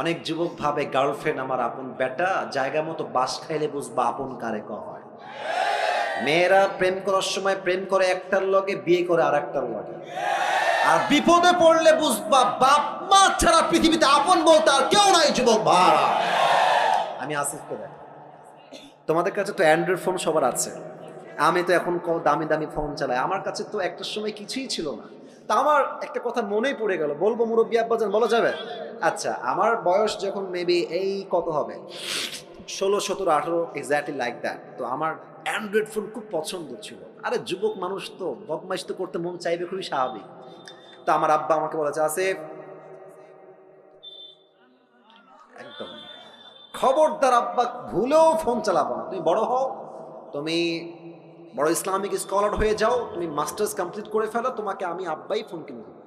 অনেক যুবক ভাবে গার্লফ্রেন্ড আমার আপন বেটা, জায়গা মতো বাস খাইলে বুঝবা আপন কারে হয়। মেয়েরা প্রেম করার সময় প্রেম করে একটার লগে, বিয়ে করে আর একটার লগে। আর বিপদে পড়লে বুঝবা বাপ মা ছাড়া পৃথিবীতে আপন বলতে আর কেউ নাই যুবক ভাড়া। আমি আসিফকে দেখ, তোমাদের কাছে তো অ্যান্ড্রয়েড ফোন সবার আছে, আমি তো এখন দামি দামি ফোন চালাই। আমার কাছে তো একটা সময় কিছুই ছিল না। তা আমার একটা কথা মনেই পড়ে গেল, বলবো মুরব্বী আব্বাজান, বলা যাবে? আচ্ছা, আমার বয়স যখন মেবি এই কত হবে, 16, 17, 18, এক্স্যাক্টলি লাইক দ্যাট। তো আমার অ্যান্ড্রয়েড ফোন খুব পছন্দ ছিল। আরে যুবক মানুষ তো বদমাইশ তো করতে মন চাইবে, খুবই স্বাভাবিক। তো আমার আব্বা আমাকে বলেছে, আসিফ একদম খবরদার আব্বা, ভুলেও ফোন চালাবো না। তুমি বড় হও, তুমি বড় ইসলামিক স্কলার হয়ে যাও, তুমি মাস্টার্স কমপ্লিট করে ফেলো, তোমাকে আমি আব্বাই ফোন কিনে দেবো।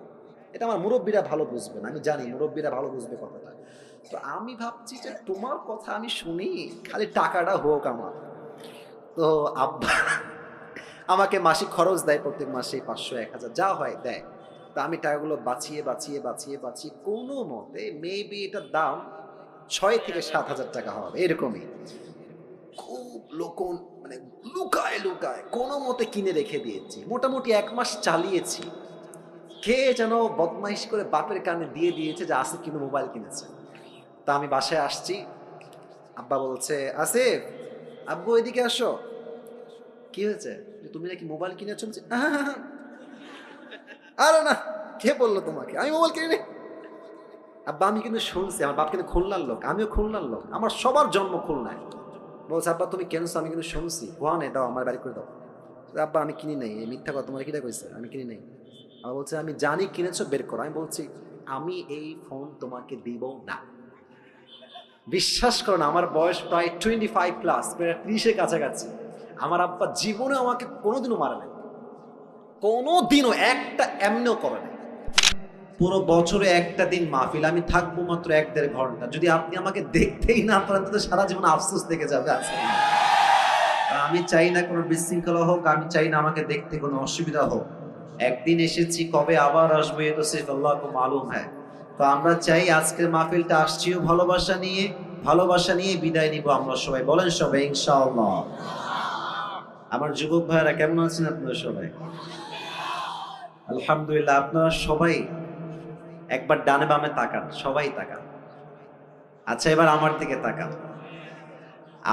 এটা আমার মুরব্বীরা ভালো বুঝবেন, আমি জানি মুরব্বীরা ভালো বুঝবে কথাটা। তো আমি ভাবছি যে তোমার কথা আমি শুনি, খালি টাকাটা হোক আমার। তো আব্বা আমাকে মাসিক খরচ দেয়, প্রত্যেক মাসে 500, 1000 যা হয় দেয়। তা আমি টাকাগুলো বাঁচিয়ে বাঁচিয়ে বাঁচিয়ে বাঁচিয়ে কোনো মতে মেবি এটার দাম 6 থেকে 7 হাজার টাকা হবে এরকমই। খুব লোকন মানে লুকায় লুকায় কোনো মতে কিনে রেখে দিয়েছি, মোটামুটি 1 মাস চালিয়েছি। কে যেন বদমাইশ করে বাপের কানে দিয়ে দিয়েছে যে আসিফ কিন্তু মোবাইল কিনেছে। তা আমি বাসায় আসছি, আব্বা বলছে, আসিফ আব্বু এদিকে আসো। কি হয়েছে? তুমি নাকি মোবাইল কিনেছো? বলছি, আরে না, কে বললো তোমাকে আমি মোবাইল কিনি? আব্বা আমি কিন্তু শুনছি, আমার বাপ কিন্তু খুলনার লোক, আমিও খুলনার লোক, আমার সবার জন্ম খুলনায়। বলছে, আব্বা তুমি কেনছো? আমি কিন্তু শুনছি। কোয়ানে দাও, আমার বাড়ি করে দাও। আব্বা আমি কিনি নাই, এই মিথ্যা কথা, তোমার কিটা কইছে আমি কিনি নাই। আবার বলছে, আমি জানি কিনেছো, বের করো। আমি বলছি, আমি এই ফোন তোমাকে দিব না। বিশ্বাস করো না, আমার বয়স প্রায় 25+, প্রায় 30-এর কাছাকাছি। আমার আব্বা জীবনে আমাকে কোনোদিনও মারে নাই, কোনোদিনও একটা এমনিও করে নাই। পুরো বছরে একটা দিন মাহফিল, আমি থাকবো মাত্র 1-1.5 ঘন্টা। যদি আপনি আমাকে দেখতেই না পারেন তো সারা জীবন আফসোস থেকে যাবে আজকে। আমি চাই না কোনো বিশৃঙ্খলা হোক, আমি চাই না আমাকে দেখতে কোনো অসুবিধা হোক। একদিন এসেছি, কবে আবার আসবো এ তো সির্ফ আল্লাহকে মালুম হ্যায়। তো আমরা চাই আজকের মাহফিলটা আসছিও ভালোবাসা নিয়ে, ভালোবাসা নিয়ে বিদায় নিব আমরা সবাই। বলেন সবাই ইনশাআল্লাহ। আমার যুবক ভাইয়েরা কেমন আছেন আপনারা সবাই? আলহামদুলিল্লাহ। আপনারা সবাই একবার ডানে বামে তাকান, সবাই তাকান। আচ্ছা এবার আমার দিকে তাকান।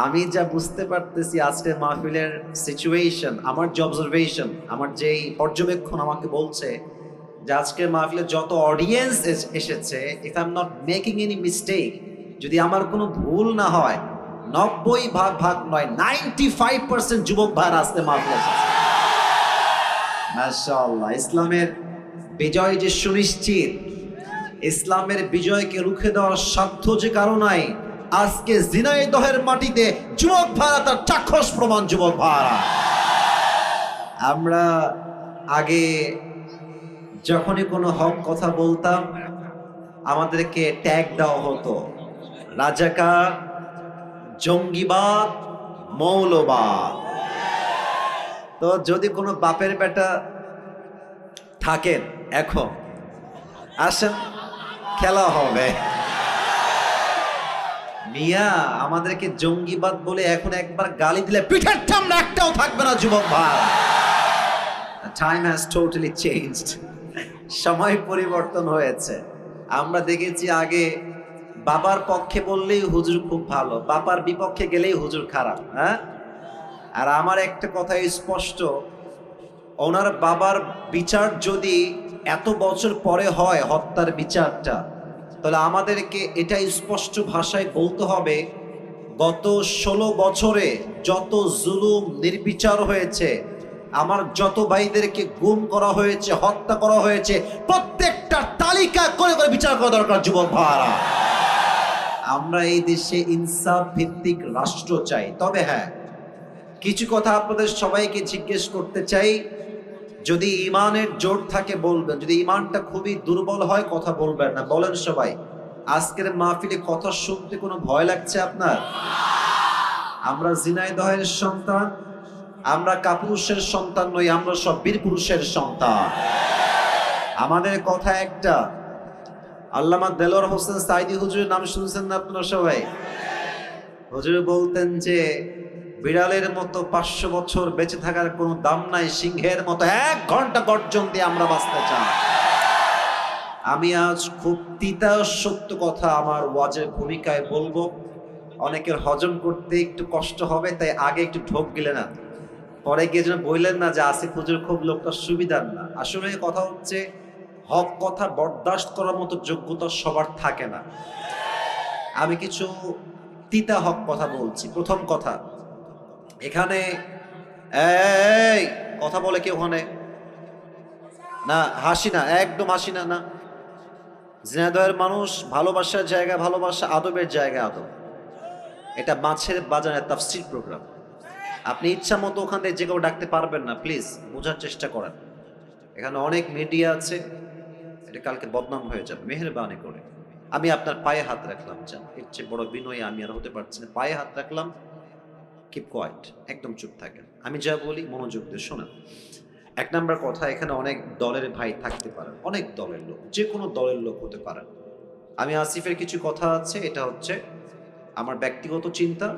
আমি যা বুঝতে পারতেছি আজকের মাহফিলের সিচুয়েশন, আমার যে অবজারভেশন, আমার যেই পর্যবেক্ষণ আমাকে বলছে যে আজকের মাহফিলে যত অডিয়েন্স এসেছে, if I am not making any mistake, যদি আমার কোনো ভুল না হয়, 90 ভাগ নয়, 95% যুবক ভাইরা আজকে মাহফিলে এসেছে। মাশাআল্লাহ। ইসলামের বিজয় যে সুনিশ্চিত, ইসলামের বিজয়কে রুখে দেওয়ার সাধ্য যে কারো নাই, আজকে ঝিনাইদহের মাটিতে যুবক ভাইরা তার চাক্ষুষ প্রমাণ। যুবক ভাইরা, আমরা আগে যখনই কোনো হক কথা বলতাম আমাদেরকে ট্যাগ দেওয়া হতো রাজাকার, জঙ্গিবাদ, মৌলবাদ। তো যদি কোনো বাপের বেটা থাকেন এখন আসেন, খেলা হবে। মিয়া আমাদেরকে জঙ্গিবাদ বলে এখন একবার গালি দিলে পিঠের ঠান্ডা একটাও থাকবে না যুবক ভাই। Time has totally changed. সময় পরিবর্তন হয়েছে। আমরা দেখেছি আগে বাবার পক্ষে বললেই হুজুর খুব ভালো, বাবার বিপক্ষে গেলেই হুজুর খারাপ। হ্যাঁ, আর আমার একটা কথা স্পষ্ট, ওনার বাবার বিচার যদি এত বছর পরে হয়, হত্যার বিচারটা, তাহলে আমাদেরকে এটা স্পষ্ট ভাষায় বলতে হবে, গত 16 বছরে যত জুলুম নির্বিচার হয়েছে, আমার যত ভাইদেরকে গুম করা হয়েছে, হত্যা করা হয়েছে, প্রত্যেকটা তালিকা করে করে বিচার করা দরকার যুবক ভাইরা। আমরা এই দেশে ইনসাফ ভিত্তিক রাষ্ট্র চাই। তবে হ্যাঁ, কিছু কথা আপনাদের সবাইকে জিজ্ঞেস করতে চাই। যদি ইমানের জোর থাকে বলবেন, যদি ইমানটা খুবই দুর্বল হয় কথা বলবেন না। বলেন সবাই, আজকের মাহফিলে কথা শুনতে কোনো ভয় লাগছে আপনার? আমরা ঝিনাইদহের সন্তান, আমরা কাপুরুষের সন্তান নই, আমরা সব বীর পুরুষের সন্তান। আমাদের কথা একটা, আল্লামা দেলোয়ার হোসেন সাইদি হুজুরের নাম শুনছেন না আপনারা সবাই? হুজুর বলতেন যে বিড়ালের মতো 500 বছর বেঁচে থাকার কোনো দাম নাই, সিংহের মতো 1 ঘন্টা গর্জন দিয়ে আমরা বাঁচতে চাই। আমি আজ খুব তিতা সত্য কথা আমার ওয়াজের ভূমিকায় বলবো, অনেকের হজম করতে একটু কষ্ট হবে, তাই আগে একটু ঢোক গেলে না, পরে গিয়ে যেন বললেন না যে আসিফ হুজুর খুব লোকটা সুবিধার না। আসলে কথা হচ্ছে, হক কথা বরদাস্ত করার মতো যোগ্যতা সবার থাকে না। আমি কিছু তিতা হক কথা বলছি। প্রথম কথা, এখানে এই কথা বলে কি ওখানে না, হাসি না, একদম হাসি না। না, ঝিনাইদহের মানুষ ভালোবাসার জায়গা ভালোবাসা, আদবের জায়গা আদব। এটা মাছের বাজারের তাফসীর প্রোগ্রাম। আপনি ইচ্ছা মতো ওখান থেকে যে কেউ ডাকতে পারবেন না, প্লিজ বোঝার চেষ্টা করেন। এখানে অনেক মিডিয়া আছে, এটা কালকে বদনাম হয়ে যাবে, মেহেরবানি করে। আমি আপনার পায়ে হাত রাখলাম, জান এর চেয়ে বড় বিনয়ী আমি আর হতে পারছি না। পায়ে হাত রাখলাম, কিপ কোয়াইট, একদম চুপ থাকেন। আমি যা বলি মনোযোগ দিয়ে শোনেন। 1 নাম্বার কথা, এখানে অনেক দলের ভাই থাকতে পারেন, অনেক দলের লোক, যে কোনো দলের লোক হতে পারেন। আমি আসিফের কিছু কথা আছে, এটা হচ্ছে আমার ব্যক্তিগত চিন্তা।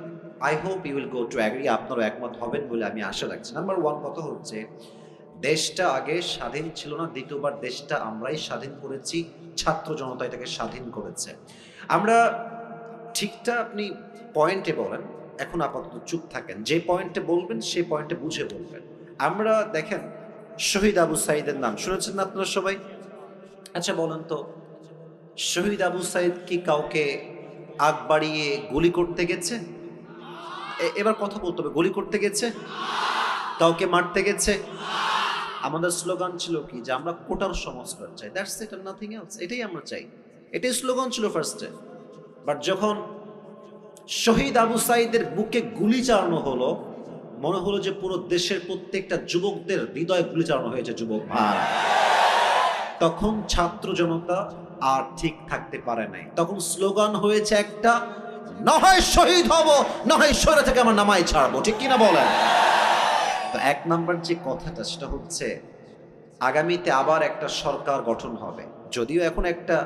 I hope you will go to agree, আপনারও একমত হবেন বলে আমি আশা রাখছি। নাম্বার 1 কথা হচ্ছে, দেশটা আগে স্বাধীন ছিল না, দ্বিতীয়বার দেশটা আমরাই স্বাধীন করেছি, ছাত্র জনতা এটাকে স্বাধীন করেছে। আমরা ঠিকটা আপনি পয়েন্টে বলেন, এখন আপাতত চুপ থাকেন, যে পয়েন্টে বলবেন সেই পয়েন্টে বুঝে বলবেন। আমরা দেখেন, শহীদ আবু সাইদের নাম শুনেছেন না আপনারা সবাই? আচ্ছা বলেন তো, শহীদ আবু সাইদ কি কাউকে আগ বাড়িয়ে গুলি করতে গেছে? এবার কথা বলতে হবে, গুলি করতে গেছে? কাউকে মারতে গেছে? আমাদের স্লোগান ছিল কি, যে আমরা কোটার সংস্কার চাই, দ্যাটস ইট, নাথিং এলস। এটাই আমরা চাই, এটাই স্লোগান ছিল ফার্স্টে। বাট যখন শহীদ আবু সাইদের বুকে গুলি চালানো হলো, মনে হলো যে পুরো দেশের প্রত্যেকটা যুবকদের হৃদয়ে গুলি চালানো হয়েছে, যুবক ভাই। তখন ছাত্র জনতা আর ঠিক থাকতে পারে নাই, তখন স্লোগান হয়েছে একটা, না হয় শহীদ হব, না হয় শহরে থেকে আমার নামাই ছাড়বো, ঠিক কিনা বলেন? তো 1 নাম্বার যে কথাটা, সেটা হচ্ছে আগামীতে আবার একটা সরকার গঠন হবে। যদিও এখন একটা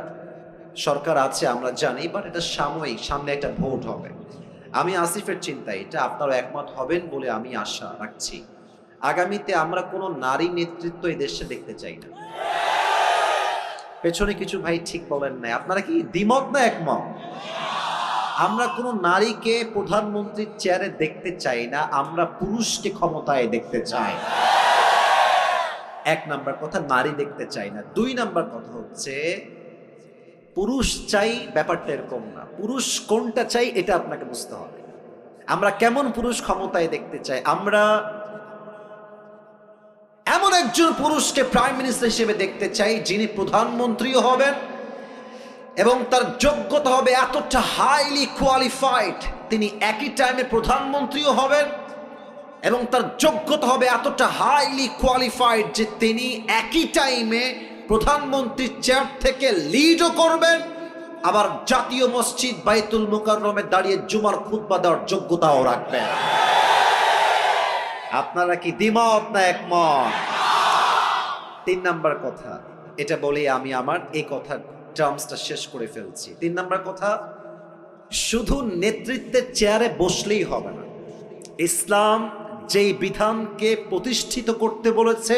সরকার আছে আমরা জানি, বাট এটা সাময়িক, সামনে একটা ভোট হবে। আমি আসিফের চিন্তা এটা, আপনারা একমত হবেন বলে আমি আশা রাখছি। আগামীতে আমরা কোনো নারী নেতৃত্ব এই দেশে দেখতে চাই না। পেছনে কিছু ভাই ঠিক বলেন না, আপনারা কি দ্বিমত না একমত? আমরা কোনো নারীকে প্রধানমন্ত্রীর চেয়ারে দেখতে চাই না, আমরা পুরুষকে ক্ষমতায় দেখতে চাই। 1 নাম্বার কথা, নারী দেখতে চাই না। 2 নাম্বার কথা হচ্ছে, পুরুষ চাই ব্যাপারটা এরকম না, পুরুষ কোনটা চাই এটা আপনাকে বুঝতে হবে। আমরা কেমন পুরুষ ক্ষমতায় দেখতে চাই? আমরা এমন একজন পুরুষকে প্রাইম মিনিস্টার হিসেবে দেখতে চাই, যিনি প্রধানমন্ত্রীও হবেন এবং তার যোগ্যতা হবে এতটা হাইলি কোয়ালিফাইড, তিনি একই টাইমে প্রধানমন্ত্রীও হবেন এবং তার যোগ্যতা হবে এতটা হাইলি কোয়ালিফাইড যে তিনি একই টাইমে প্রধানমন্ত্রীর চেয়ার থেকে লিডও করবেন, আবার জাতীয় মসজিদ বাইতুল মুকাররমে দাঁড়িয়ে জুমার খুতবা দেওয়ার যোগ্যতাও রাখবেন। আপনারা কি দ্বিমত না একমত? 3 নাম্বার কথা, এটা বলেই আমি আমার এই কথার টার্মসটা শেষ করে ফেলছি। 3 নাম্বার কথা, শুধু নেতৃত্বের চেয়ারে বসলেই হবে না। ইসলাম যেই বিধানকে প্রতিষ্ঠিত করতে বলেছে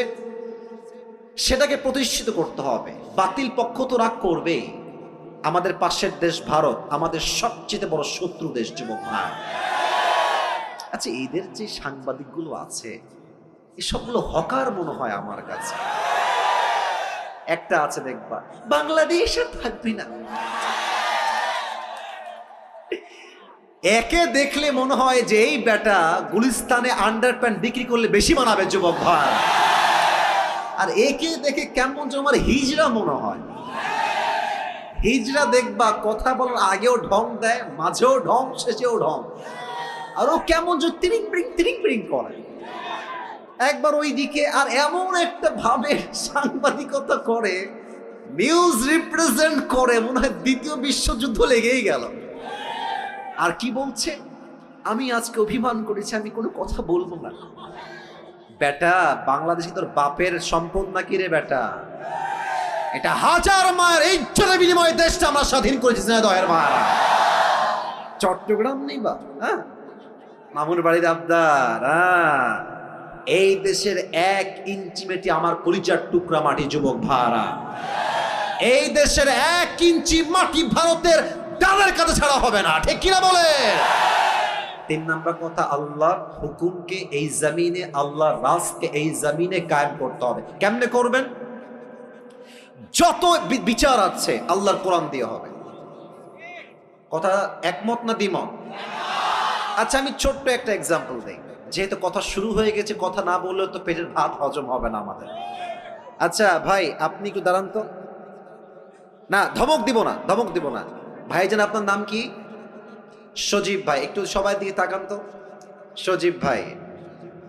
সেটাকে প্রতিষ্ঠিত করতে হবে। বাতিল পক্ষ তো রাগ করবেই। আমাদের পাশের দেশ ভারত আমাদের সবচেয়ে বড় শত্রু দেশ, যুবক ভাই। আচ্ছা, এদের যে সাংবাদিকগুলো আছে, এসবগুলো হকার মনে হয় আমার কাছে। একটা আছে দেখবা, বাংলাদেশ আর থাকবে না, একে দেখলে মনে হয় যে এই বেটা গুলিস্তানে আন্ডারপ্যান্ট বিক্রি করলে বেশি মানাবে, যুবক ভাই। আর একে দেখে কেমন যেন আমার হিজড়া মনে হয়। হিজড়া দেখবা কথা বলার আগেও ঢং দেয়, মাঝেও ঢং, শেষেও ঢং, আর ও কেমন যে তিরিং পিরিং করে একবার ওই দিকে, আর এমন একটা ভাবে সাংবাদিকতা করে, নিউজ রিপ্রেজেন্ট করে, মনে হয় ২য় বিশ্বযুদ্ধ লেগেই গেল। আর কি বলছে, আমি আজকে অভিমান করেছি, আমি কোনো কথা বলবো না। বেটা, বাংলাদেশে তোর বাপের সম্পদ নাকি রে বেটা? এটা হাজার মায়ের ইজ্জতের বিনিময়ে দেশটা আমরা স্বাধীন করেছি ঝিনাইদহের মায়েরা। চট্টগ্রাম নেই বা হ্যাঁ, মামুর বাড়ির আবদার। হ্যাঁ, এই দেশের 1 ইঞ্চি মাটি আমার কলিজার টুকরা মাটি যুবক ভাড়া। এই দেশের 1 ইঞ্চি মাটি ভারতের ডালের কাছে ছাড়া হবে না, ঠিক কিনা বলে? 3 নাম্বার কথা, আল্লাহর হুকুমকে এই জমিনে, আল্লাহর রাজকে এই জমিনে কায়েম করতে হবে। কেমনে করবেন? যত বিচার আছে আল্লাহর কোরআন দিয়ে হবে। কথা একমত না দ্বিমত? আচ্ছা, আমি ছোট্ট একটা এক্সাম্পল দেই, যেহেতু কথা শুরু হয়ে গেছে, কথা না বললে তো পেটের ভাত হজম হবে না আমাদের। আচ্ছা ভাই, আপনি একটু দাঁড়ান তো। না, ধমক দিব না, ধমক দিব না। ভাইজান, আপনার নাম কি? সজীব ভাই। একটু সবাই দিকে তাকান তো। সজীব ভাই,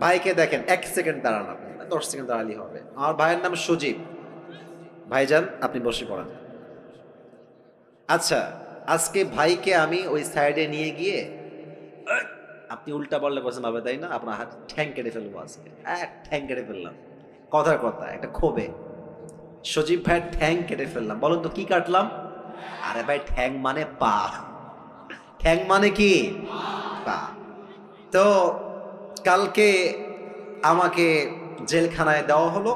ভাইকে দেখেন। 1 সেকেন্ড দাঁড়ান, আপনি 10 সেকেন্ড দাঁড়ালেই হবে। আমার ভাইয়ের নাম সজীব। ভাইজান, আপনি বসে পড়েন। আচ্ছা, আজকে ভাইকে আমি ওই সাইডে নিয়ে গিয়ে, আপনি উল্টা বললে বলছেন ভাবে, তাই না? আপনার হাত ঠ্যাং কেটে ফেলবো আজকে। ঠ্যাং কেটে ফেললাম, কথার কথা, একটা ক্ষোভে সজীব ভাইয়ের ঠ্যাং কেটে ফেললাম। বলুন তো কি কাটলাম? আরে ভাই, ঠ্যাং মানে পা। ঠ্যাং মানে কি? পা। তো কালকে আমাকে জেলখানায় দেওয়া হলো।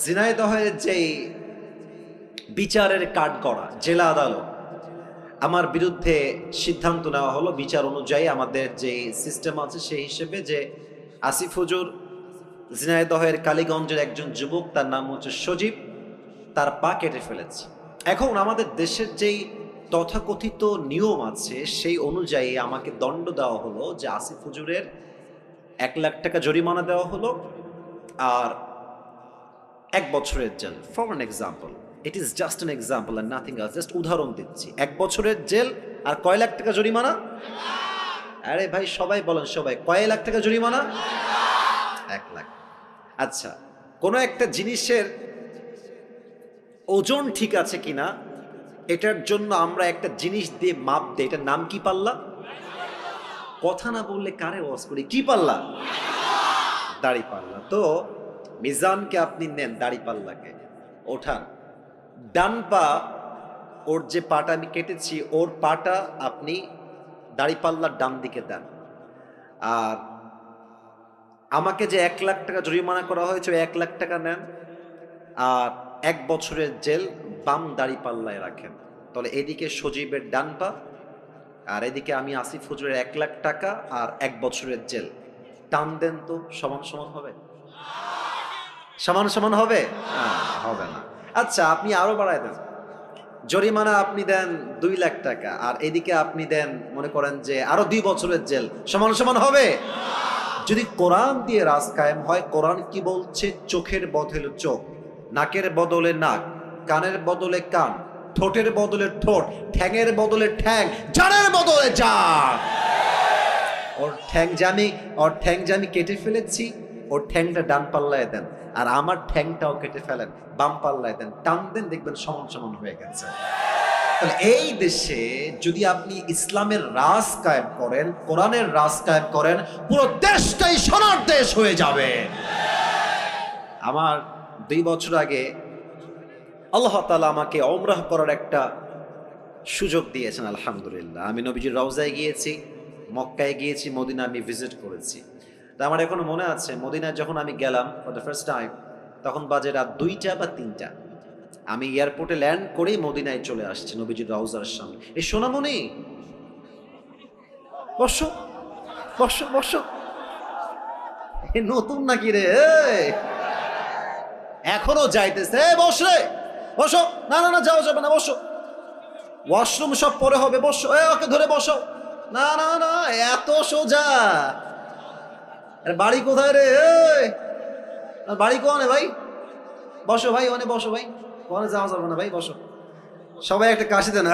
ঝিনাইদহের যেই বিচারের কাঠগড়া জেলা আদালত, আমার বিরুদ্ধে সিদ্ধান্ত নেওয়া হলো বিচার অনুযায়ী আমাদের যে সিস্টেম আছে সেই হিসেবে, যে আসিফ হুজুর ঝিনাইদহের কালীগঞ্জের একজন যুবক, তার নাম হচ্ছে সজীব, তার পা কেটে ফেলেছে। এখন আমাদের দেশের যেই তথাকথিত নিয়ম আছে সেই অনুযায়ী আমাকে দণ্ড দেওয়া হলো, যে আসিফ হুজুরের 1 লাখ টাকা জরিমানা দেওয়া হলো আর 1 বছরের জেল। For an example, it is just an example and nothing else, just উদাহরণ দিচ্ছি। 1 বছরের জেল আর কয় লাখ টাকা জরিমানা? আরে ভাই সবাই বলেন, সবাই, কয় লাখ টাকা জরিমানা? 1 লাখ। আচ্ছা, কোনো একটা জিনিসের ওজন ঠিক আছে কিনা এটার জন্য আমরা একটা জিনিস দিয়ে মাপ দিই, এটার নাম কি? পাল্লা। কথা না বললে কারে ওয়াজ করি? কি পাল্লা? দাড়ি পাল্লা। তো মিজানকে আপনি নেন, দাড়ি পাল্লাকে ওঠান, ডান পা, ওর যে পাটা আমি কেটেছি ওর পাটা আপনি দাড়ি পাল্লার ডান দিকে দেন। আর আমাকে যে 1 লাখ টাকা জরিমানা করা হয়েছে, 1 লাখ টাকা নেন আর 1 বছরের জেল বাম দাড়ি পাল্লায় রাখেন। তাহলে এদিকে সজীবের ডান পা আর এদিকে আমি আসিফ হুজুরের 1 লাখ টাকা আর 1 বছরের জেল। টান দেন তো, সমান সমান হবে? সমান সমান হবে? হবে না। আচ্ছা, আপনি আরো বাড়ায় দেন, জরিমানা আপনি দেন 2 লাখ টাকা আর এদিকে আপনি দেন মনে করেন যে আরো 2 বছরের জেল। সমান সমান হবে? যদি কোরআন দিয়ে রাজ কায়েম হয়, কোরআন কি বলছে? চোখের বদলে চোখ, নাকের বদলে নাক, কানের বদলে কান, ঠোঁটের বদলে ঠোঁট, ঠ্যাঙের বদলে ঠ্যাং, জানের বদলে জান। ওর ঠ্যাং জানি কেটে ফেলেছি, ওর ঠ্যাংটা ডান পাল্লায় দেন আর আমার ঠ্যাংটাও কেটে ফেলেন, বাম পাল্লায় দেন, টান দেন, দেখবেন সমান সমান হয়ে গেছে। তাহলে এই দেশে যদি আপনি ইসলামের রাজ কায়েম করেন, কোরআনের রাজ কায়েম করেন, পুরো দেশটাই সোনার দেশ হয়ে যাবে। আমার 2 বছর আগে আল্লাহ তাআলা আমাকে উমরাহ করার একটা সুযোগ দিয়েছেন, আলহামদুলিল্লাহ। আমি নবীজির রওজায় গিয়েছি, মক্কায় গিয়েছি, মদিনা আমি ভিজিট করেছি। তা আমার এখনো মনে আছে, মদিনায় যখন আমি গেলাম ফর দ্য ফার্স্ট টাইম, তখন বাজে রাত 2টা বা 3টা। আমি এয়ারপোর্টে ল্যান্ড করেই মদিনায় চলে আসছি, নবীজির রওজার সামনে। এই সোনামণি, বসো বসো বসো। এ নতুন নাকি রে? এখনো যাইতেছে? বস রে, বসো। না না না, যাও, যাবে না, বসো। ওয়াশরুম সব পরে হবে, বসো। ওকে ধরে বসো। না না না, এত সোজা? বাড়ি কোথায় রে? বাড়ি কোনে ভাই? বসো ভাই, ওনে বসো ভাই, ওনে যাওয়া যাবে না ভাই, বসো। সবাই একটা কাশি দেন।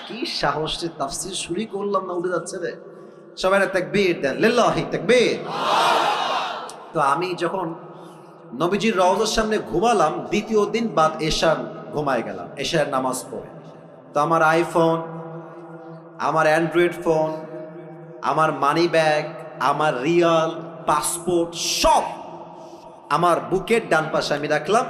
কি সাহস রে, তাফসীর শুরু করলাম না উঠে যাচ্ছে রে। সবাই তাকবীর দেন, লিল্লাহি তাকবীর। তো আমি যখন নবীজির রওজার সামনে ঘুমালাম, 2য় দিন বাদ এশার ঘুমায় গেলাম, এশার নামাজ পড়ে। তো আমার আইফোন, আমার অ্যান্ড্রয়েড ফোন, আমার মানি ব্যাগ, আমার রিয়াল, পাসপোর্ট সব আমার বুকের ডান পাশে আমি রাখলাম।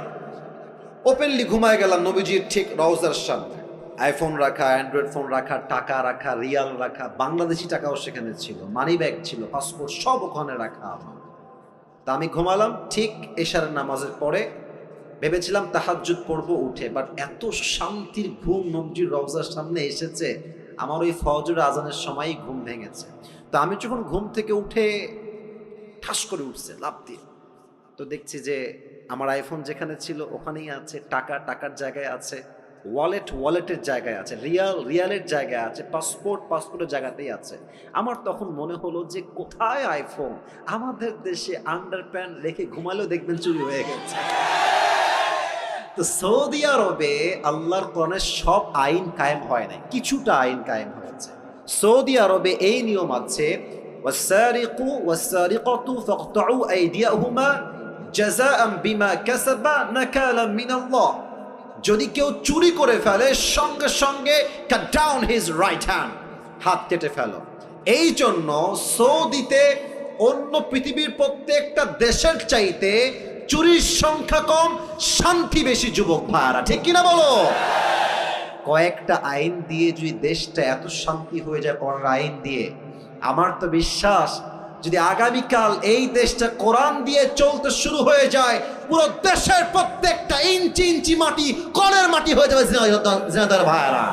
ওপেনলি ঘুমায় গেলাম নবীজির ঠিক রওজার সামনে। আইফোন রাখা, অ্যান্ড্রয়েড ফোন রাখা, টাকা রাখা, রিয়াল রাখা, বাংলাদেশি টাকাও সেখানে ছিল, মানি ব্যাগ ছিল, পাসপোর্ট সব ওখানে রাখা আমার। তা আমি ঘুমালাম ঠিক এশার নামাজের পরে। ভেবেছিলাম তাহাজ্জুদ পড়বো উঠে, বাট এত শান্তির ঘুম নবীজির রওজার সামনে এসেছে, আমার ওই ফজর আজানের সময়ই ঘুম ভেঙেছে। তো আমি যখন ঘুম থেকে উঠে ঠাস করে উঠছে লাফ দিয়ে, তো দেখছি যে আমার আইফোন যেখানে ছিল ওখানেই আছে, টাকা টাকার জায়গায় আছে, ওয়ালেটের জায়গায় আছে, রিয়ালের জায়গায় আছে, পাসপোর্টের জায়গাতেই আছে। আমার তখন মনে হলো যে কোথায় আইফোন, আমাদের দেশে আন্ডারপ্যান্ট রেখে ঘুমালেও দেখবেন চুরি হয়ে গেছে। তো সৌদি আরবে আল্লাহর কোরআনের সব আইন কায়েম হয় নাই, কিছুটা আইন কায়েম হয়েছে। সৌদি আরবে এই নিয়ম আছে, ওয়াসারিকু ওয়াসারিকাতু ফাকতাউ আইদিয়াহুমা জাযাআন বিমা কাসাবা নাকালাম মিনাল্লাহ। যদি কেউ চুরি করে ফেলে সঙ্গে সঙ্গে cut down his right hand, হাত কেটে ফেলো। এই জন্য সৌদিতে অন্য পৃথিবীর প্রত্যেকটা দেশের চাইতে চুরির সংখ্যা কম, শান্তি বেশি যুবক ভাইরা, ঠিক কিনা বলো? কয়েকটা আইন দিয়ে যদি দেশটা এত শান্তি হয়ে যায় কোরআন আইন দিয়ে, আমার তো বিশ্বাস যদি আগামীকাল এই দেশটা কোরআন দিয়ে চলতে শুরু হয়ে যায়, পুরো দেশের প্রত্যেকটা ইঞ্চি ইঞ্চি মাটি কোরআনের মাটি হয়ে যাবে জিনাদার ভাইরা।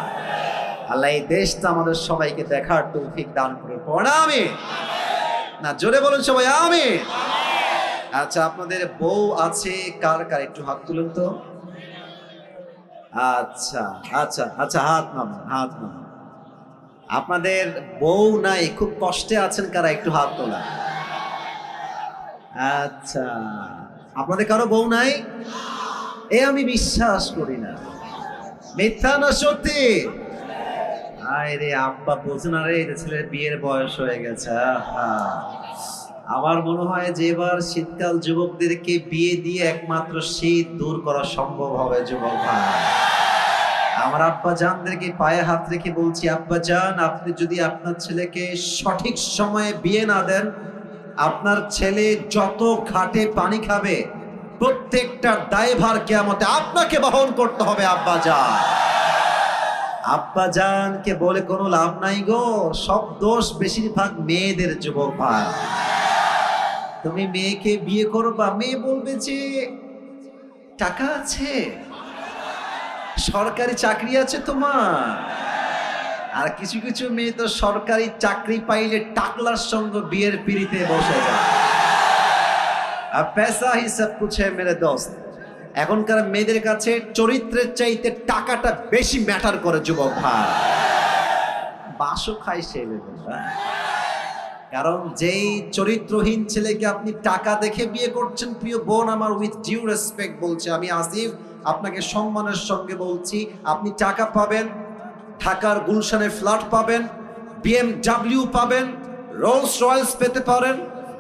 আল্লাহ এই দেশটা আমাদের সবাইকে দেখার তৌফিক দান করে পড়া আমি না, জোরে বলুন সবাই আমি। আচ্ছা, আপনাদের বউ আছে কার কার একটু হাত তুলুন তো। আচ্ছা আচ্ছা আচ্ছা, হাত নামান, হাত নামান। আপনাদের বউ নাই, খুব কষ্টে আছেন কারা, একটু হাত তোলা। আচ্ছা, আপনাদের কারো বউ নাই? এ আমি বিশ্বাস করি না, মিথ্যা না সত্যি? আরে আব্বা বোঝে না রে, ছেলের বিয়ের বয়স হয়ে গেছে। আমার মনে হয় যে এবার শীতকাল যুবকদেরকে বিয়ে দিয়ে একমাত্র শীত দূর করা সম্ভব হবে যুবক ভাই। আমার আব্বা জানদেরকে পায়ে হাত রেখে বলছি, আব্বা জান, আপনি যদি আপনার ছেলেকে সঠিক সময়ে বিয়ে না দেন, আপনার ছেলে যত ঘাটে পানি খাবে প্রত্যেকটার দায়ভার কিয়ামতে আপনাকে বহন করতে হবে আব্বা জান। আব্বা জানকে বলে কোনো লাভ নাই গো, সব দোষ বেশিরভাগ মেয়েদের যুবক ভাই। তুমি মেয়েকে বিয়ে করবা, মেয়ে বলবে যে টাকা আছে, সরকারি চাকরি আছে তোমার। আর কিছু কিছু মেয়ে তো সরকারি চাকরি পাইলে টাকলার সঙ্গে বিয়ের পিড়িতে বসে যায়। আর পেশা হিসাব কুছে মেরে দোস্ত, এখনকার মেয়েদের কাছে চরিত্রের চাইতে টাকাটা বেশি ম্যাটার করে যুবক ভাই। বাসও খাই সে কারণ যেই চরিত্রহীন ছেলেকে আপনি টাকা দেখে বিয়ে করছেন, প্রিয় বোন আমার, উইথ ডিউ রেসপেক্ট বলছে, আমি আসিফ আপনাকে সম্মানের সঙ্গে বলছি, আপনি টাকা পাবেন, ঢাকার গুলশানে ফ্ল্যাট পাবেন, BMW পাবেন, রোলস রয়েলস পেতে পারেন,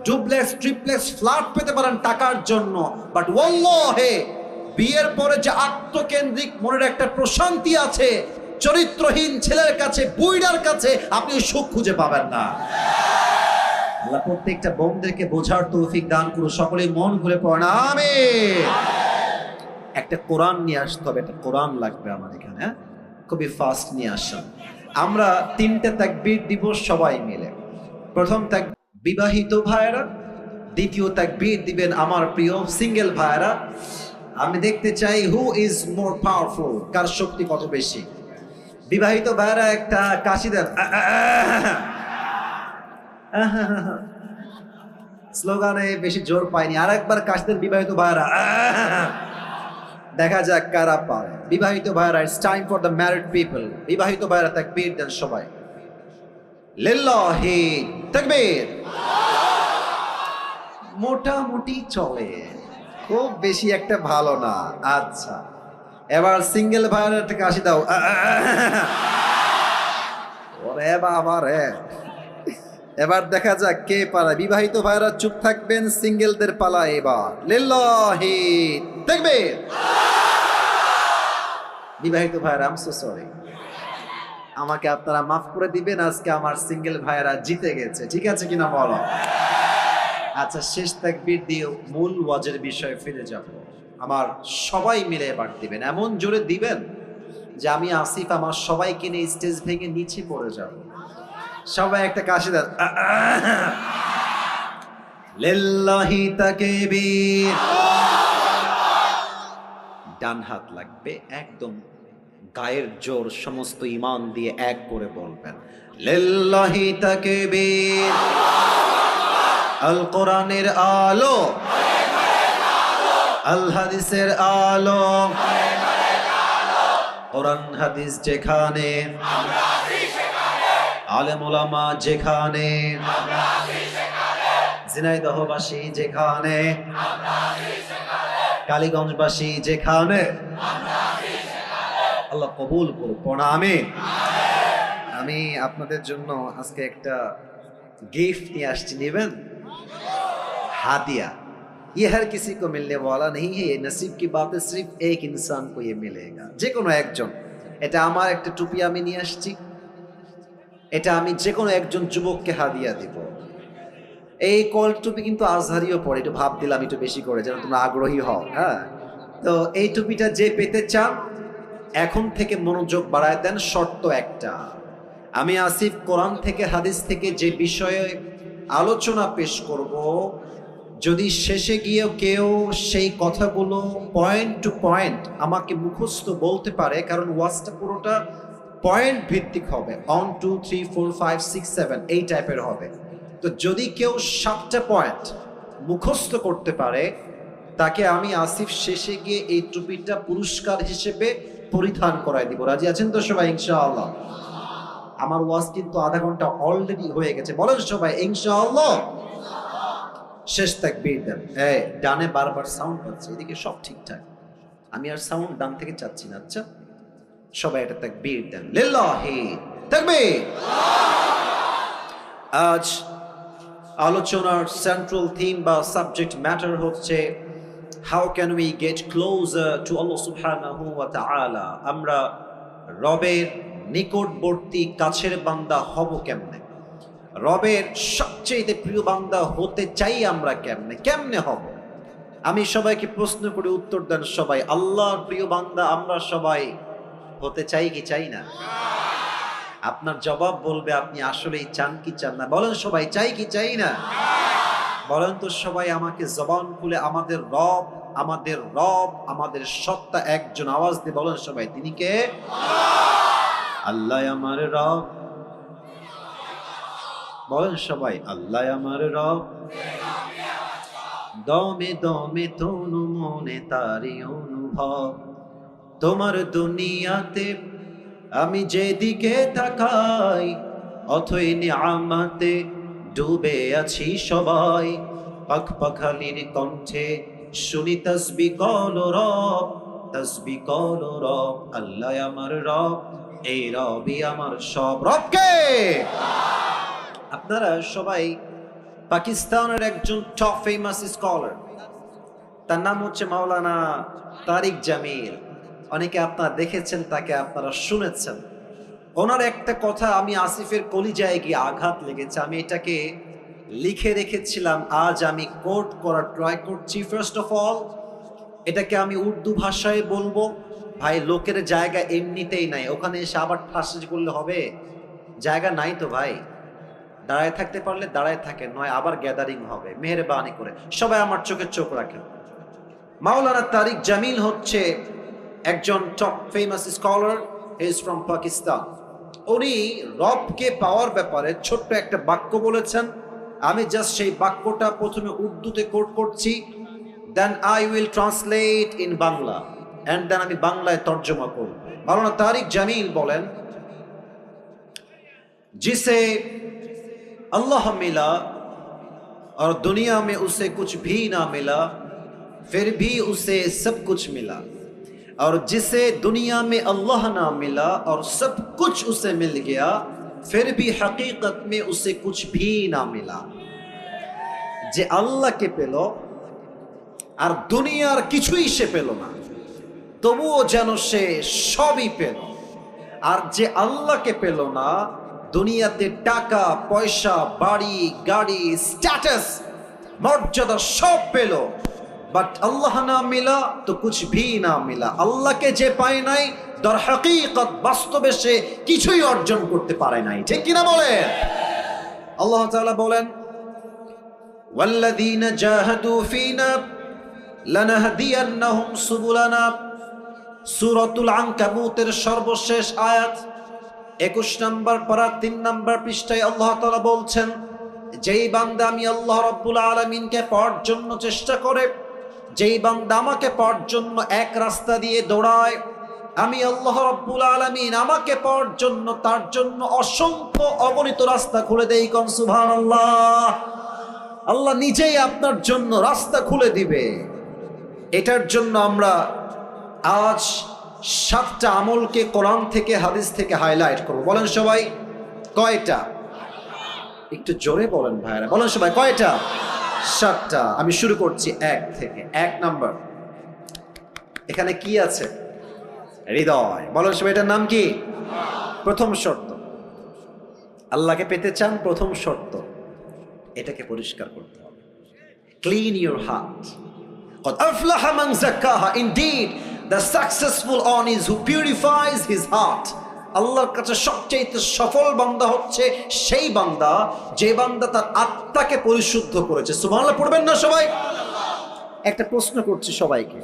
ডুপ্লেক্স ট্রিপ্লেক্স ফ্ল্যাট পেতে পারেন টাকার জন্য, বাট ওয়াল্লাহে বিয়ের পরে যে আত্মকেন্দ্রিক মনের একটা প্রশান্তি আছে, চরিত্রহীন ছেলের কাছে, বুইড়ার কাছে আপনি সুখ খুঁজে পাবেন না। আল্লাহ প্রত্যেকটা বোনদেরকে বোঝার তৌফিক দান করুন, সকলেই মন খুলে পড়েন আমিন। একটা কোরআন নিয়ে আসতে হবে, একটা কোরআন লাগবে আমার এখানে, খুবই ফাস্ট নিয়ে আসেন। আমরা 3টে তাকবীর দিব সবাই মিলে। প্রথম তাকবীর বিবাহিত ভাইরা, দ্বিতীয় তাকবীর দিবেন আমার প্রিয় সিঙ্গেল ভাইরা। আমি দেখতে চাই হু ইজ মোর পাওয়ারফুল, কার শক্তি কত বেশি। বিবাহিত ভাইরা একটা কাশি দেন, স্লোগানে বেশি জোর পাইনি, আর একবার কাশি দেন বিবাহিত ভাইরা, দেখা যাক কারা পারে। বিবাহিত ভাইরা, it's time for the married people. বিবাহিত ভাইরা তাকবীর দেন সবাই, লিল্লাহি তাকবীর। মোটামুটি চলে, খুব বেশি একটা ভালো না। আচ্ছা, এবার সিঙ্গেল ভাইরা একটা কাশি দাও, ওরে বাবা রে। এবার দেখা যাক কে পারে। বিবাহিত ভাইরা চুপ থাকবেন, সিঙ্গেলদের পালা এবার, লিল্লাহি তাকবীর। বিবাহিত ভাইরা, আই এম সো সরি, আমাকে আপনারা মাফ করে দিবেন, আজকে আমার সিঙ্গেল ভাইরা জিতে গেছে, ঠিক আছে কিনা বলো? আচ্ছা, শেষ তাকবীর দিয়ে মূল ওয়াজের বিষয়ে ফিরে যাব। আমার সবাই মিলে এবার দিবেন, এমন জোরে দিবেন যে আমি আসিফ আমার সবাইকে নিয়ে স্টেজ ভেঙে নিচে পড়ে যাব। সবাই একটা কাশি দেন। লিল্লাহি তাকবীর। ডান হাত লাগবে, একদম গায়ের জোর সমস্ত ঈমান দিয়ে এক করে বলবেন লিল্লাহি তাকবীর। আল কোরআনের আলো, আল হাদিসের আলো, কোরআন হাদিস যেখানে, আলেম ওলামা যেখানে, ঝিনাইদহবাসী যেখানে, কালীগঞ্জবাসী যেখানে, আল্লাহ কবুল করুক। আমিন। আমি আপনাদের জন্য আজকে একটা गिफ्ट নিয়ে আসছি, নেবেন? हादिया। ये हर किसी को मिलने वाला नहीं है, ये नसीब की बात है, सिर्फ एक इंसान को ये मिलेगा, যে কোনো একজন। এটা আমার একটা টুপি আমি নিয়ে আসছি, এটা আমি যে কোনো একজন যুবককে হাদিয়া দিব। এই কল টুপি কিন্তু আজহারিও পড়ে, একটু ভাব দিলাম একটু বেশি করে যেন তোমরা আগ্রহী হও। হ্যাঁ, তো এই টুপিটা যে পেতে চান এখন থেকে মনোযোগ বাড়ায় দেন। শর্ত একটা, আমি আসিফ কোরআন থেকে হাদিস থেকে যে বিষয়ে আলোচনা পেশ করব, যদি শেষে গিয়েও কেউ সেই কথাগুলো পয়েন্ট টু পয়েন্ট আমাকে মুখস্থ বলতে পারে, কারণ ওয়াজটা পুরোটা পয়েন্ট ভিত্তিক হবে, 1 2 3 4 5 6 7 এই টাইপের হবে। তো যদি কেউ 7টা পয়েন্ট মুখস্থ করতে পারে, তাকে আমি আসিফ শেষে গিয়ে এই টুপিটা পুরস্কার হিসেবে পরিধান করাই দিব। রাজি আছেন তো সবাই? ইনশাআল্লাহ। আমার ওয়াজ কিন্তু আধা ঘন্টা অলরেডি হয়ে গেছে, বলেন সবাই ইনশাআল্লাহ। শেষ তাকবীর দেন। এই ডানে বারবার সাউন্ড পাচ্ছে, এদিকে সব ঠিকঠাক, আমি আর সাউন্ড ডান থেকে চাচ্ছি না। আচ্ছা সবাই এটা তাকবীর দেন, লিল্লাহি তাকবীর। আজ আলোচনার সেন্ট্রাল থিম বা সাবজেক্ট ম্যাটার হচ্ছে how can we get closer to আল্লাহ সুবহানাহু ওয়া তাআলা। আমরা রবের নিকটবর্তী কাছের বান্দা হব কেমনে, রবের সবচেয়ে প্রিয় বান্দা হতে চাই আমরা কেমনে, কেমনে হব? আমি সবাইকে প্রশ্ন করে উত্তর দেন সবাই। আল্লাহর প্রিয় বান্দা আমরা সবাই হতে চাই কি চাই না? আপনার জবাব বলবে আপনি আসলেই চান কি চান না। বলেন সবাই চাই কি চাই না? বলেন তো সবাই আমাকে জবান খুলে আমাদের রব, আমাদের রব, আমাদের সত্তা একজন, আওয়াজ দিয়ে বলেন সবাই, তিনি কে? আল্লাহ আমার রব। বলেন সবাই আল্লাহ আমার রব। দমে দমে তনু মনে তারি অনুভব, তোমার দুনিয়াতে আমি যেদিকে তাকাই, অথই নিয়ামতে ডুবে আছি সবাই। পাখ পাখালির কণ্ঠে শুনি তাসবিহ কল রব, তাসবিহ কল রব। আল্লাহ আমার রব, এই রবই আমার সব। রবকে আপনারা সবাই পাকিস্তানের একজন টপ ফেমাস স্কলার, তার নাম হচ্ছে মাওলানা তারিক জামিল। অনেকে আপনারা দেখেছেন, তাকে আপনারা শুনেছেন। ওনার একটা কথা আমি আসিফের কলিজায় গিয়ে আঘাত লেগেছে, আমি এটাকে লিখে রেখেছিলাম, আজ আমি কোট করার ট্রাই করছি। ফার্স্ট অফ অল এটাকে আমি উর্দু ভাষায় বলবো। ভাই লোকের জায়গা এমনিতেই নাই, ওখানে এসে আবার ঠাসি করলে হবে? জায়গা নাই তো ভাই, দাঁড়ায় থাকতে পারলে দাঁড়ায় থাকেন, নয় আবার গ্যাদারিং হবে। মেহেরবানি করে সবাই আমার চোখে চোখ রাখেন। মাওলানা তারিক জামিল হচ্ছে একজন top famous scholar, is from Pakistan. উনি রবকে পাওয়ার ব্যাপারে ছোট্ট একটা বাক্য বলেছেন। আমি জাস্ট সেই বাক্যটা প্রথমে উর্দুতে কোট করছি, then I will translate in Bangla, and then আমি বাংলায় তর্জমা করব। মাওলানা তারিক জামিল বলেন, जिसे अल्लाह मिला और दुनिया में उसे कुछ भी ना मिला, फिर भी उसे सब कुछ मिला, और जिसे दुनिया में अल्लाह ना मिला और सब कुछ उसे मिल गया, फिर भी हकीकत में उसे कुछ भी ना मिला। जे अल्लाह के पेलो और दुनियार किछुई से पेलो ना, তবুও যেন সে সবই পেল। আর যে আল্লাহকে পেল না, দুনিয়াতে টাকা পয়সা বাড়ি গাড়ি স্ট্যাটাস মর্যাদা সব পেল, বাট আল্লাহ না মিলা তো কুছ ভি না মিলা। আল্লাহকে যে পায় নাই, দর হাকিকত বাস্তবে সে কিছুই অর্জন করতে পারে নাই। ঠিক কিনা বলেন? আল্লাহ তাআলা বলেন, ওয়াল্লাযীনা জাহাদু ফীনা লানাহদিয়ান্নাহুম সুবুলানা। সূরাতুল আনকাবুতের সর্বশেষ আয়াত 21 নম্বর পারা 3 নম্বর পৃষ্ঠায় আল্লাহ তাআলা বলছেন, যেই বান্দা আমি আল্লাহ রাব্বুল আলামিনকে পাওয়ার জন্য চেষ্টা করে, যেই বান্দা আমাকে পাওয়ার জন্য এক রাস্তা দিয়ে দৌড়ায়, আমি আল্লাহ রাব্বুল আলামিন আমাকে পাওয়ার জন্য তার জন্য অসংখ্য অগণিত রাস্তা খুলে দেই। কোন সুবহানাল্লাহ। আল্লাহ নিজেই আপনার জন্য রাস্তা খুলে দিবে। এটার জন্য আমরা আজ 7টা আমলকে কোরআন থেকে হাদিস থেকে হাইলাইট করব। বলেন সবাই কয়টা? একটু জোরে বলেন ভাইরা, বলেন সবাই কয়টা? 7টা। আমি শুরু করছি 1 থেকে। 1 নাম্বার, এখানে কি আছে? হৃদয়। বলেন সবাই এটার নাম কি? প্রথম শর্ত, আল্লাহকে পেতে চান, প্রথম শর্ত এটাকে পরিষ্কার করতে হবে। Clean your heart. قد أفلح من زكاها. Indeed, the successful one is who purifies his heart. আল্লাহর কাছে সবচেয়ে সফল বান্দা হচ্ছে সেই বান্দা যে বান্দা তার আত্মাকে পরিশুদ্ধ করেছে। সুবহানাল্লাহ পড়বেন না সবাই? একটা প্রশ্ন করছি সবাইকে,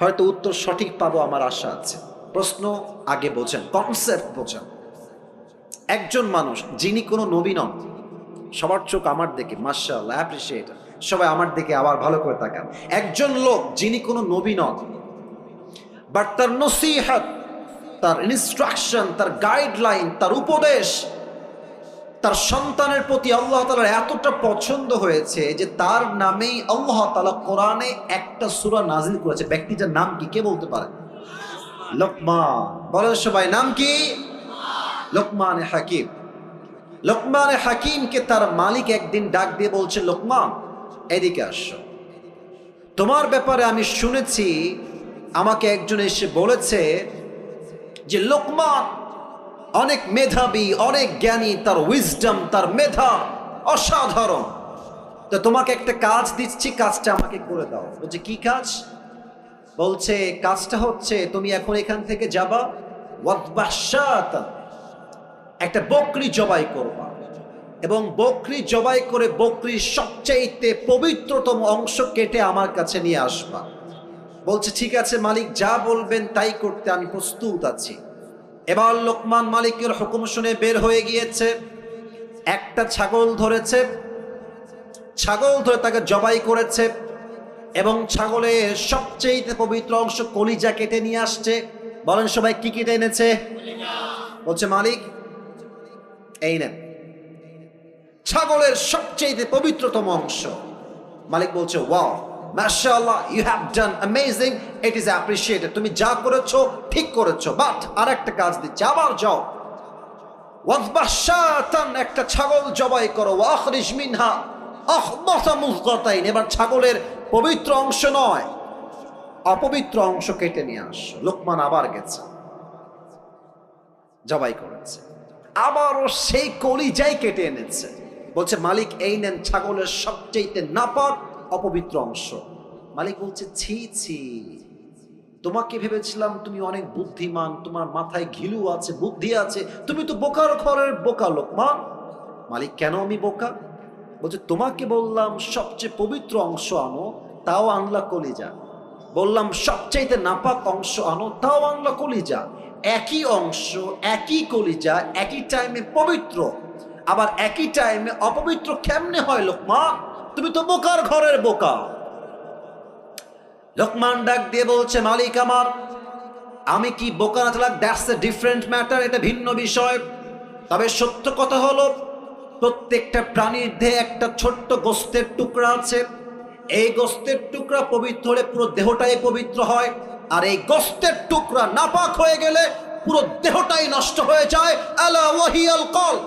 হয়তো উত্তর সঠিক পাবো আমার আশা আছে। প্রশ্ন আগে বোঝেন, কনসেপ্ট বোঝেন। একজন মানুষ যিনি কোনো নবী নন, সবার চোখ আমার দিকে, মাশাআল্লাহ, অ্যাপ্রিশিয়েট, সবাই আমার দিকে আবার ভালো করে তাকান। একজন লোক যিনি কোনো নবী নন, বাট তার নসিহত, তার ইনস্ট্রাকশন, তার গাইডলাইন, তার উপদেশ তার সন্তানের প্রতি আল্লাহ তাআলার এতটা পছন্দ হয়েছে যে তার নামেই আল্লাহ তাআলা কোরআনে একটা সূরা নাজিল করেছে। ব্যক্তিটার নাম কি কে বলতে পারে? লোকমান। বলেন সবাই নাম কি? লোকমান হাকিম। লোকমান হাকিমকে তার মালিক একদিন ডাক দিয়ে বলছে, লোকমান এদিকে আসো, তোমার ব্যাপারে আমি শুনেছি, আমাকে একজন এসে বলেছে যে লোকমান অনেক মেধাবী, অনেক জ্ঞানী, তার উইজডম, তার মেধা অসাধারণ। তো তোমাকে একটা কাজ দিচ্ছি, কাজটা আমাকে করে দাও। বলছে কি কাজ? বলছে কাজটা হচ্ছে তুমি এখন এখান থেকে যাবা, একটা বকরি জবাই করবা এবং বকরি জবাই করে বকরির সবচাইতে পবিত্রতম অংশ কেটে আমার কাছে নিয়ে আসবা। বলছে ঠিক আছে মালিক, যা বলবেন তাই করতে আমি প্রস্তুত আছি। এবার লোকমান মালিকের হুকুম শুনে বের হয়ে গিয়েছে, একটা ছাগল ধরেছে, ছাগল ধরে তাকে জবাই করেছে এবং ছাগলের সবচেয়ে পবিত্র অংশ কলিজা কেটে নিয়ে আসছে। বলেন সবাই কি কেটে এনেছে? বলছে মালিক এই নেন ছাগলের সবচেয়ে পবিত্রতম অংশ। মালিক বলছে ওয়াও, মাশাআল্লাহ, you have done amazing, it is appreciated, তুমি যা করেছো ঠিক করেছো, বাট আর একটা কাজ দিচ্ছি, আবার যাও, ওয়াজবাশাতান, একটা ছাগল জবাই করো, ওয়াখরিজ মিনহা আখবাসা মুযগাতাইন, এবার ছাগলের পবিত্র অংশ নয় অপবিত্র অংশ কেটে নিয়ে আসো। লোকমান আবার গেছে, জবাই করেছে, আবারও সেই কলিজাই কেটে এনেছে। বলছে মালিক এই নেন ছাগলের সবচেয়ে নাপাক অপবিত্র অংশ। মালিক বলছে ছি ছি, তোমাকে ভেবেছিলাম তুমি অনেক বুদ্ধিমান, তোমার মাথায় ঘিলু আছে, বুদ্ধি আছে, তুমি তো বোকার ঘরের বোকা লোকমান। মালিক কেন আমি বোকা? বলছে তোমাকে বললাম সবচেয়ে পবিত্র অংশ আনো, তাও আনলা কলিজা। বললাম সবচাইতে নাপাক অংশ আনো, তাও আনলা কলিজা। একই অংশ, একই কলিজা, একই টাইমে পবিত্র, আবার একই টাইমে অপবিত্র কেমনে হয় লোকমান? তুমি তো বোকার ঘরের বোকা। লোকমান ডাক দিয়ে বলছে মালিক আমার, আমি কি বোকা না চালাক, দ্যাটস এ ডিফারেন্ট ম্যাটার, এটা ভিন্ন বিষয়। তবে সত্য কথা হলো প্রত্যেকটা প্রাণীর দেহে একটা ছোট্ট গোস্তের টুকরা আছে। এই গোস্তের টুকরা পবিত্র হলে পুরো দেহটাই পবিত্র হয়, আর এই গোস্তের টুকরা নাপাক হয়ে গেলে পুরো দেহটাই নষ্ট হয়ে যায়। আলা ওয়াহিয়াল কল,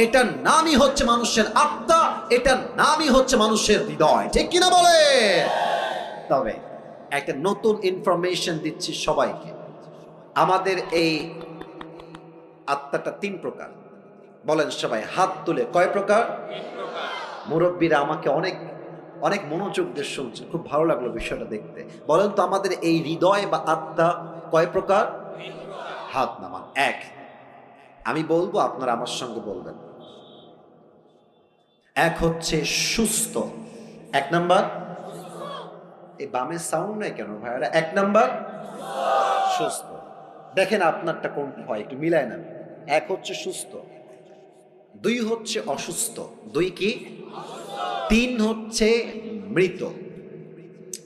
এটার নামই হচ্ছে মানুষের আত্মা, এটার নামই হচ্ছে মানুষের হৃদয়। ঠিক কিনা বলে? তবে একটা নতুন ইনফরমেশন দিচ্ছি সবাইকে, আমাদের এই আত্মাটা 3 প্রকার। বলেন সবাই হাত তুলে, কয় প্রকার? মুরব্বীরা আমাকে অনেক অনেক মনোযোগ দিয়ে শুনছেন, খুব ভালো লাগলো বিষয়টা দেখতে। বলেন তো আমাদের এই হৃদয় বা আত্মা কয় প্রকার? হাত নামান। এক, আমি বলবো আপনারা আমার সঙ্গে বলবেন। এক হচ্ছে সুস্থ। এক নাম্বার, এই বামের সাউন্ড নাই কেন ভাইয়ারা? এক নাম্বার সুস্থ। দেখেন আপনারটা কোনটা হয়, একটু মিলায় না। এক হচ্ছে সুস্থ, দুই হচ্ছে অসুস্থ, দুই কি? তিন হচ্ছে মৃত।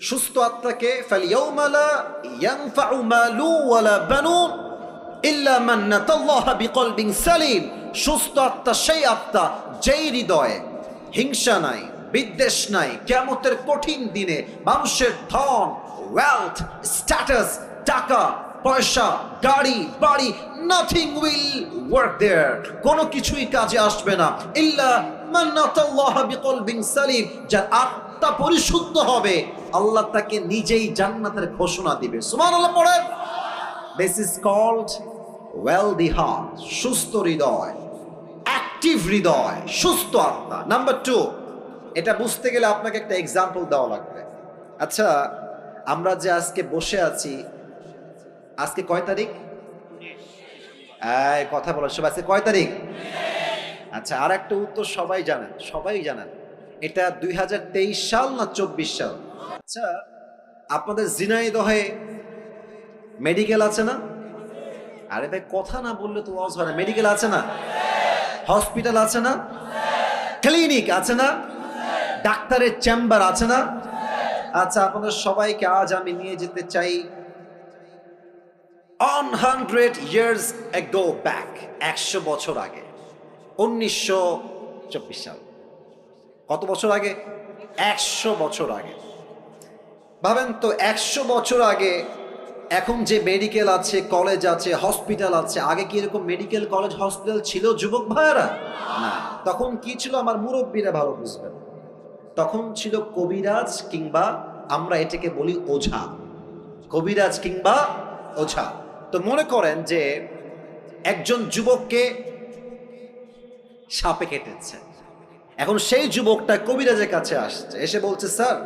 সুস্থ আত্মাকে ফালইয়াউমা লা ইয়ানফাউ মালু ওয়ালা বানুন ইল্লা মান নাতাল্লাহা বিকলবিন সালিম। সুস্থ আত্মা সেই আত্মা যেই হৃদয়ে হিংসা নাই, বিদ্বেষ নাই। কিয়ামতের কঠিন দিনে মানুষের ধন, ওয়েলথ, স্ট্যাটাস, টাকা পয়সা, গাড়ি বাড়ি, নাথিং উইল ওয়ার্ক দেয়ার, কোনো কিছুই কাজে আসবে না। ইল্লা মান নাতাল্লাহা বিকলবিন সালিম, যার আত্মা পরিশুদ্ধ হবে আল্লাহ তাকে নিজেই জান্নাতের ঘোষণা দিবে। সুবহানাল্লাহ পড়েন। This is called healthy heart, সুস্থ হৃদয়, অ্যাক্টিভ হৃদয়, সুস্থ আত্মা। নাম্বার টু, এটা বুঝতে গেলে আপনাকে একটা এক্সাম্পল দেওয়া লাগবে। আচ্ছা, আমরা যে আজকে বসে আছি, আজকে কয় তারিখ? কথা বলো সবাই, আজকে কয় তারিখ? আচ্ছা, আর একটা উত্তর সবাই জানেন, সবাই জানেন, এটা 2023 সাল না 24 সাল? আচ্ছা, আপনাদের ঝিনাইদহে মেডিকেল আছে না? আরে ভাই কথা না বললে তো ওয়াজ হয় না। মেডিকেল আছে না? হসপিটাল আছে না? ক্লিনিক আছে না? ডাক্তারের চেম্বার আছে না? আচ্ছা, আপনাদের সবাইকে আজ আমি নিয়ে যেতে চাই 100 years ago back, 100 বছর আগে, 1924 সাল। কত বছর আগে? 100 বছর আগে। ভাবেন তো, 100 বছর আগে এখন যে মেডিকেল আছে, কলেজ আছে, হসপিটাল আছে, আগে কি এরকম মেডিকেল কলেজ হসপিটাল ছিল যুবক ভাইয়েরা? না। তখন কি ছিল আমার মুরব্বীরা ভালো বুঝবেন। তখন ছিল কবিরাজ, কিংবা আমরা এটাকে বলি ওঝা। কবিরাজ কিংবা ওঝা। তো মনে করেন যে একজন যুবককে সাপে কেটেছে, এখন সেই যুবকটা কবিরাজের কাছে আসছে, এসে বলছে স্যার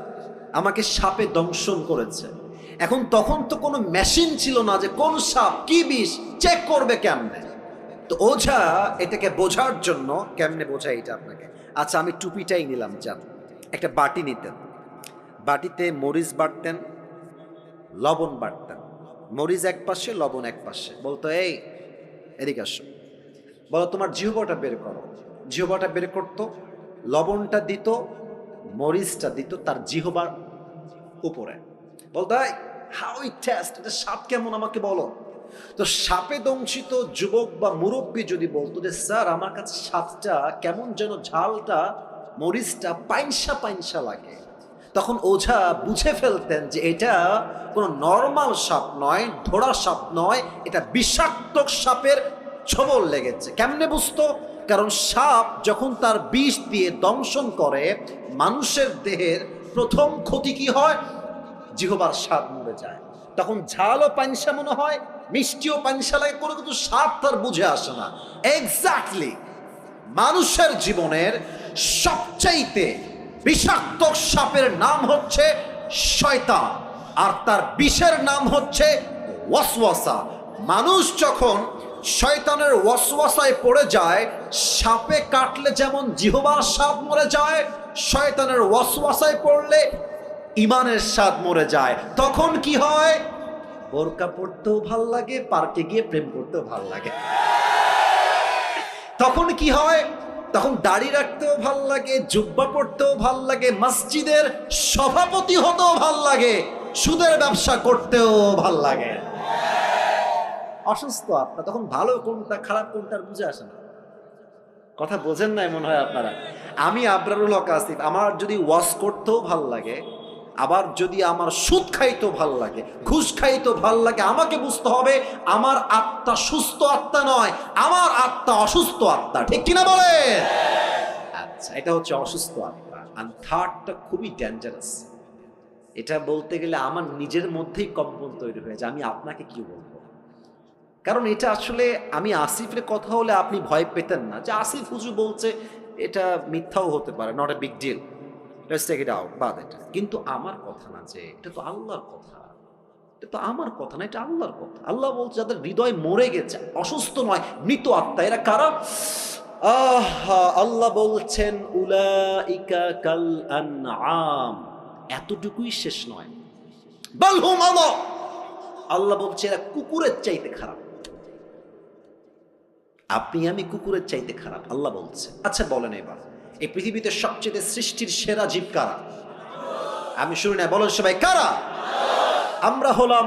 আমাকে সাপে দংশন করেছে। এখন তখন তো কোনো মেশিন ছিল না যে কোন সাপ কি বিষ চেক করবে কেমনে। তো ওঝা এটাকে বোঝার জন্য, কেমনে বোঝায় এটা আপনাকে, আচ্ছা আমি টুপিটাই নিলাম, যান একটা বাটি নিতেন, বাটিতে মরিচ বাটতেন, লবণ বাটতেন, মরিচ এক পাশে লবণ এক পাশে, বলতো এই এদিকে আসো, বলো তোমার জিহ্বাটা বের করো। জিহ্বাটা বের করতো, লবণটা দিত, মরিচটা দিত তার জিহ্বার উপরে, বলতো হাউ ইট টেস্ট, এটা সাপ কেমন আমাকে বলো। তো সাপে দংশিত যুবক বা মুরব্বী যদি বলতো যে স্যার আমার কাছে সাপটা কেমন যেন ঝালটা, মরিচটা পাইনসা পাইনসা লাগে, তখন ওঝা বুঝে ফেলতেন যে এটা কোনো নর্মাল সাপ নয়, ধরা সাপ নয়, এটা বিষাক্ত সাপের ছোবল লেগেছে। কেমনে বুঝতো? কারণ সাপ যখন তার বিষ দিয়ে দংশন করে, মানুষের দেহের প্রথম ক্ষতি কি হয়? জিহ্বার স্বাদ মরে যায়। তখন ঝালও পানিসা মনে হয়, মিষ্টিও পানিসা লাগে, কোনো কিছু স্বাদ তার বুঝে আসে না। এক্স্যাক্টলি মানুষের জীবনের সবচাইতে বিষাক্ত সাপের নাম হচ্ছে শয়তান, আর তার বিষের নাম হচ্ছে ওয়াসওয়াসা। মানুষ যখন শয়তানের ওয়াসওয়াসায় পড়ে যায়, সাপে কাটলে যেমন জিহ্বার স্বাদ মরে যায়, শয়তানের ওয়াসওয়াসায় পড়লে ইমানের স্বাদ মরে যায়। তখন কি হয়? বোরকা পড়তেও ভাল লাগে, পার্কে গিয়ে প্রেম করতেও ভাল লাগে। তখন কি হয়? তখন দাড়ি রাখতেও ভাল লাগে, জুব্বা পড়তেও ভাল লাগে, মসজিদের সভাপতি হতেও ভাল লাগে, সুদের ব্যবসা করতেও ভাল লাগে। অসুস্থ আপনার, তখন ভালো কোনটা খারাপ কোনটার বুঝে আসে না। কথা বোঝেন নাই মনে হয় আপনারা। আমি আবরারুল হক আসিফ, আমার যদি ওয়াজ করতেও ভাল লাগে, আবার যদি আমার সুদ খাইতেও ভাল লাগে, ঘুষ খাইতেও ভাল লাগে, আমাকে বুঝতে হবে আমার আত্মা সুস্থ আত্মা নয়, আমার আত্মা অসুস্থ আত্মা। ঠিক কিনা বলে? আচ্ছা, এটা হচ্ছে অসুস্থ আত্মা। আর থার্ডটা খুবই ডেঞ্জারাস। এটা বলতে গেলে আমার নিজের মধ্যেই কম্পন তৈরি হয়ে যায়, আমি আপনাকে কি বলবো। কারণ এটা আসলে আমি আসিফের কথা হলে আপনি ভয় পেতেন না যে আসিফ হুজুর বলছে, এটা মিথ্যাও হতে পারে, not a big deal. Let's take it out, বাদ এটা। কিন্তু আমার কথা না, যে এটা তো আল্লাহর কথা, এটা তো আমার কথা না, এটা আল্লাহর কথা। আল্লাহ বলছে যাদের হৃদয় মরে গেছে, অসুস্থ নয়, মৃত আত্মা, এরা কারা? আল্লাহ বলছেন উলাইকা কাল আনআম। এতটুকুই শেষ নয়, বাল হুম আযাব। আল্লাহ বলছে এরা কুকুরের চাইতে খারাপ। আপনি আমি কুকুরের চাইতে খারাপ, আল্লাহ বলছে। আচ্ছা বলেন এবার, এই পৃথিবীতে সবচেয়ে সৃষ্টির সেরা জীব কারা? আমি শুনি না, বলেন সবাই কারা? আমরা হলাম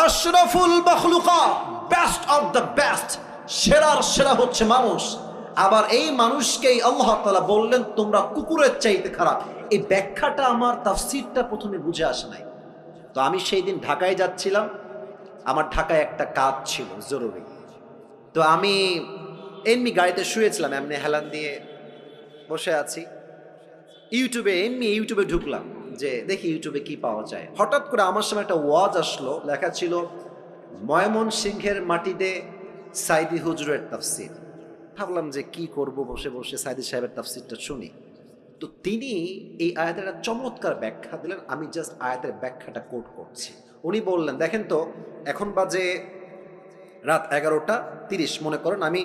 আশরাফুল মাখলুকাত, বেস্ট অফ দ্য বেস্ট। সেরার সেরা হচ্ছে মানুষ। আবার এই মানুষকেই আল্লাহ তাআলা বললেন তোমরা কুকুরের চাইতে খারাপ। এই ব্যাখ্যাটা আমার তাফসীরটা প্রথমে বুঝে আসে নাই। তো আমি সেই দিন ঢাকায় যাচ্ছিলাম, আমার ঢাকায় একটা কাজ ছিল জরুরি। তো আমি এমনি গাড়িতে শুয়েছিলাম, এমনি হেলান দিয়ে বসে আছি, ইউটিউবে ঢুকলাম যে দেখি ইউটিউবে কি পাওয়া যায়। হঠাৎ করে আমার সামনে একটা ওয়াজ আসলো, লেখা ছিল ময়মনসিংহের মাটিতে সাইদি হুজুরের তাফসীর। ভাবলাম যে কি করব, বসে বসে সাইদি সাহেবের তাফসীরটা শুনি। তো তিনি এই আয়াতের একটা চমৎকার ব্যাখ্যা দিলেন, আমি জাস্ট আয়াতের ব্যাখ্যাটা কোট করছি। উনি বললেন দেখেন তো, এখন বাজে রাত 11:30, মনে করেন আমি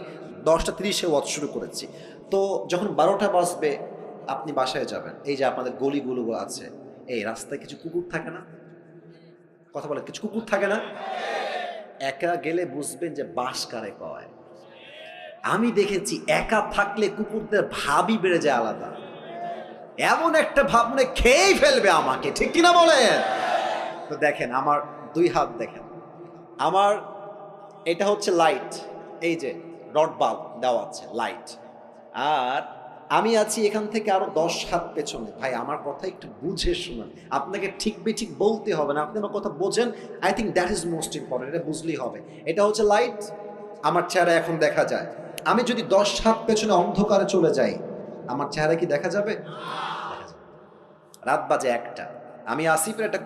10:30-এ ওয়াজ শুরু করেছি। তো যখন 12টা বাজবে আপনি বাসায় যাবেন, এই যে আপনাদের গলিগুলো আছে, এই রাস্তায় কিছু কুকুর থাকে না? কথা বলে, কিছু কুকুর থাকে না? একা গেলে বুঝবেন যে বাস কারে কয়। আমি দেখেছি একা থাকলে কুকুরদের ভাবই বেড়ে যায় আলাদা, এমন একটা ভাব মনে খেয়েই ফেলবে আমাকে, ঠিক কিনা বলেন? তো দেখেন আমার 2 হাত, দেখেন আমার এটা হচ্ছে লাইট, এই যে রড বাল্ব দেওয়া আছে লাইট, আর আমি আছি এখান থেকে আরো 10 হাত পেছনে। ভাই আমার কথা একটু বুঝে শুনুন, আপনাকে ঠিক বেঠিক বলতে হবে না, আপনি আমার কথা বোঝেন। I think that is most important, এটা বুঝলেই হবে। এটা হচ্ছে লাইট, আমার চেহারা এখন দেখা যায়। আমি যদি 10 হাত পেছনে অন্ধকারে চলে যাই, আমার চেহারা কি দেখা যাবে? দেখা যাবে। রাত বাজে 1টা, আমি আসিফের একটা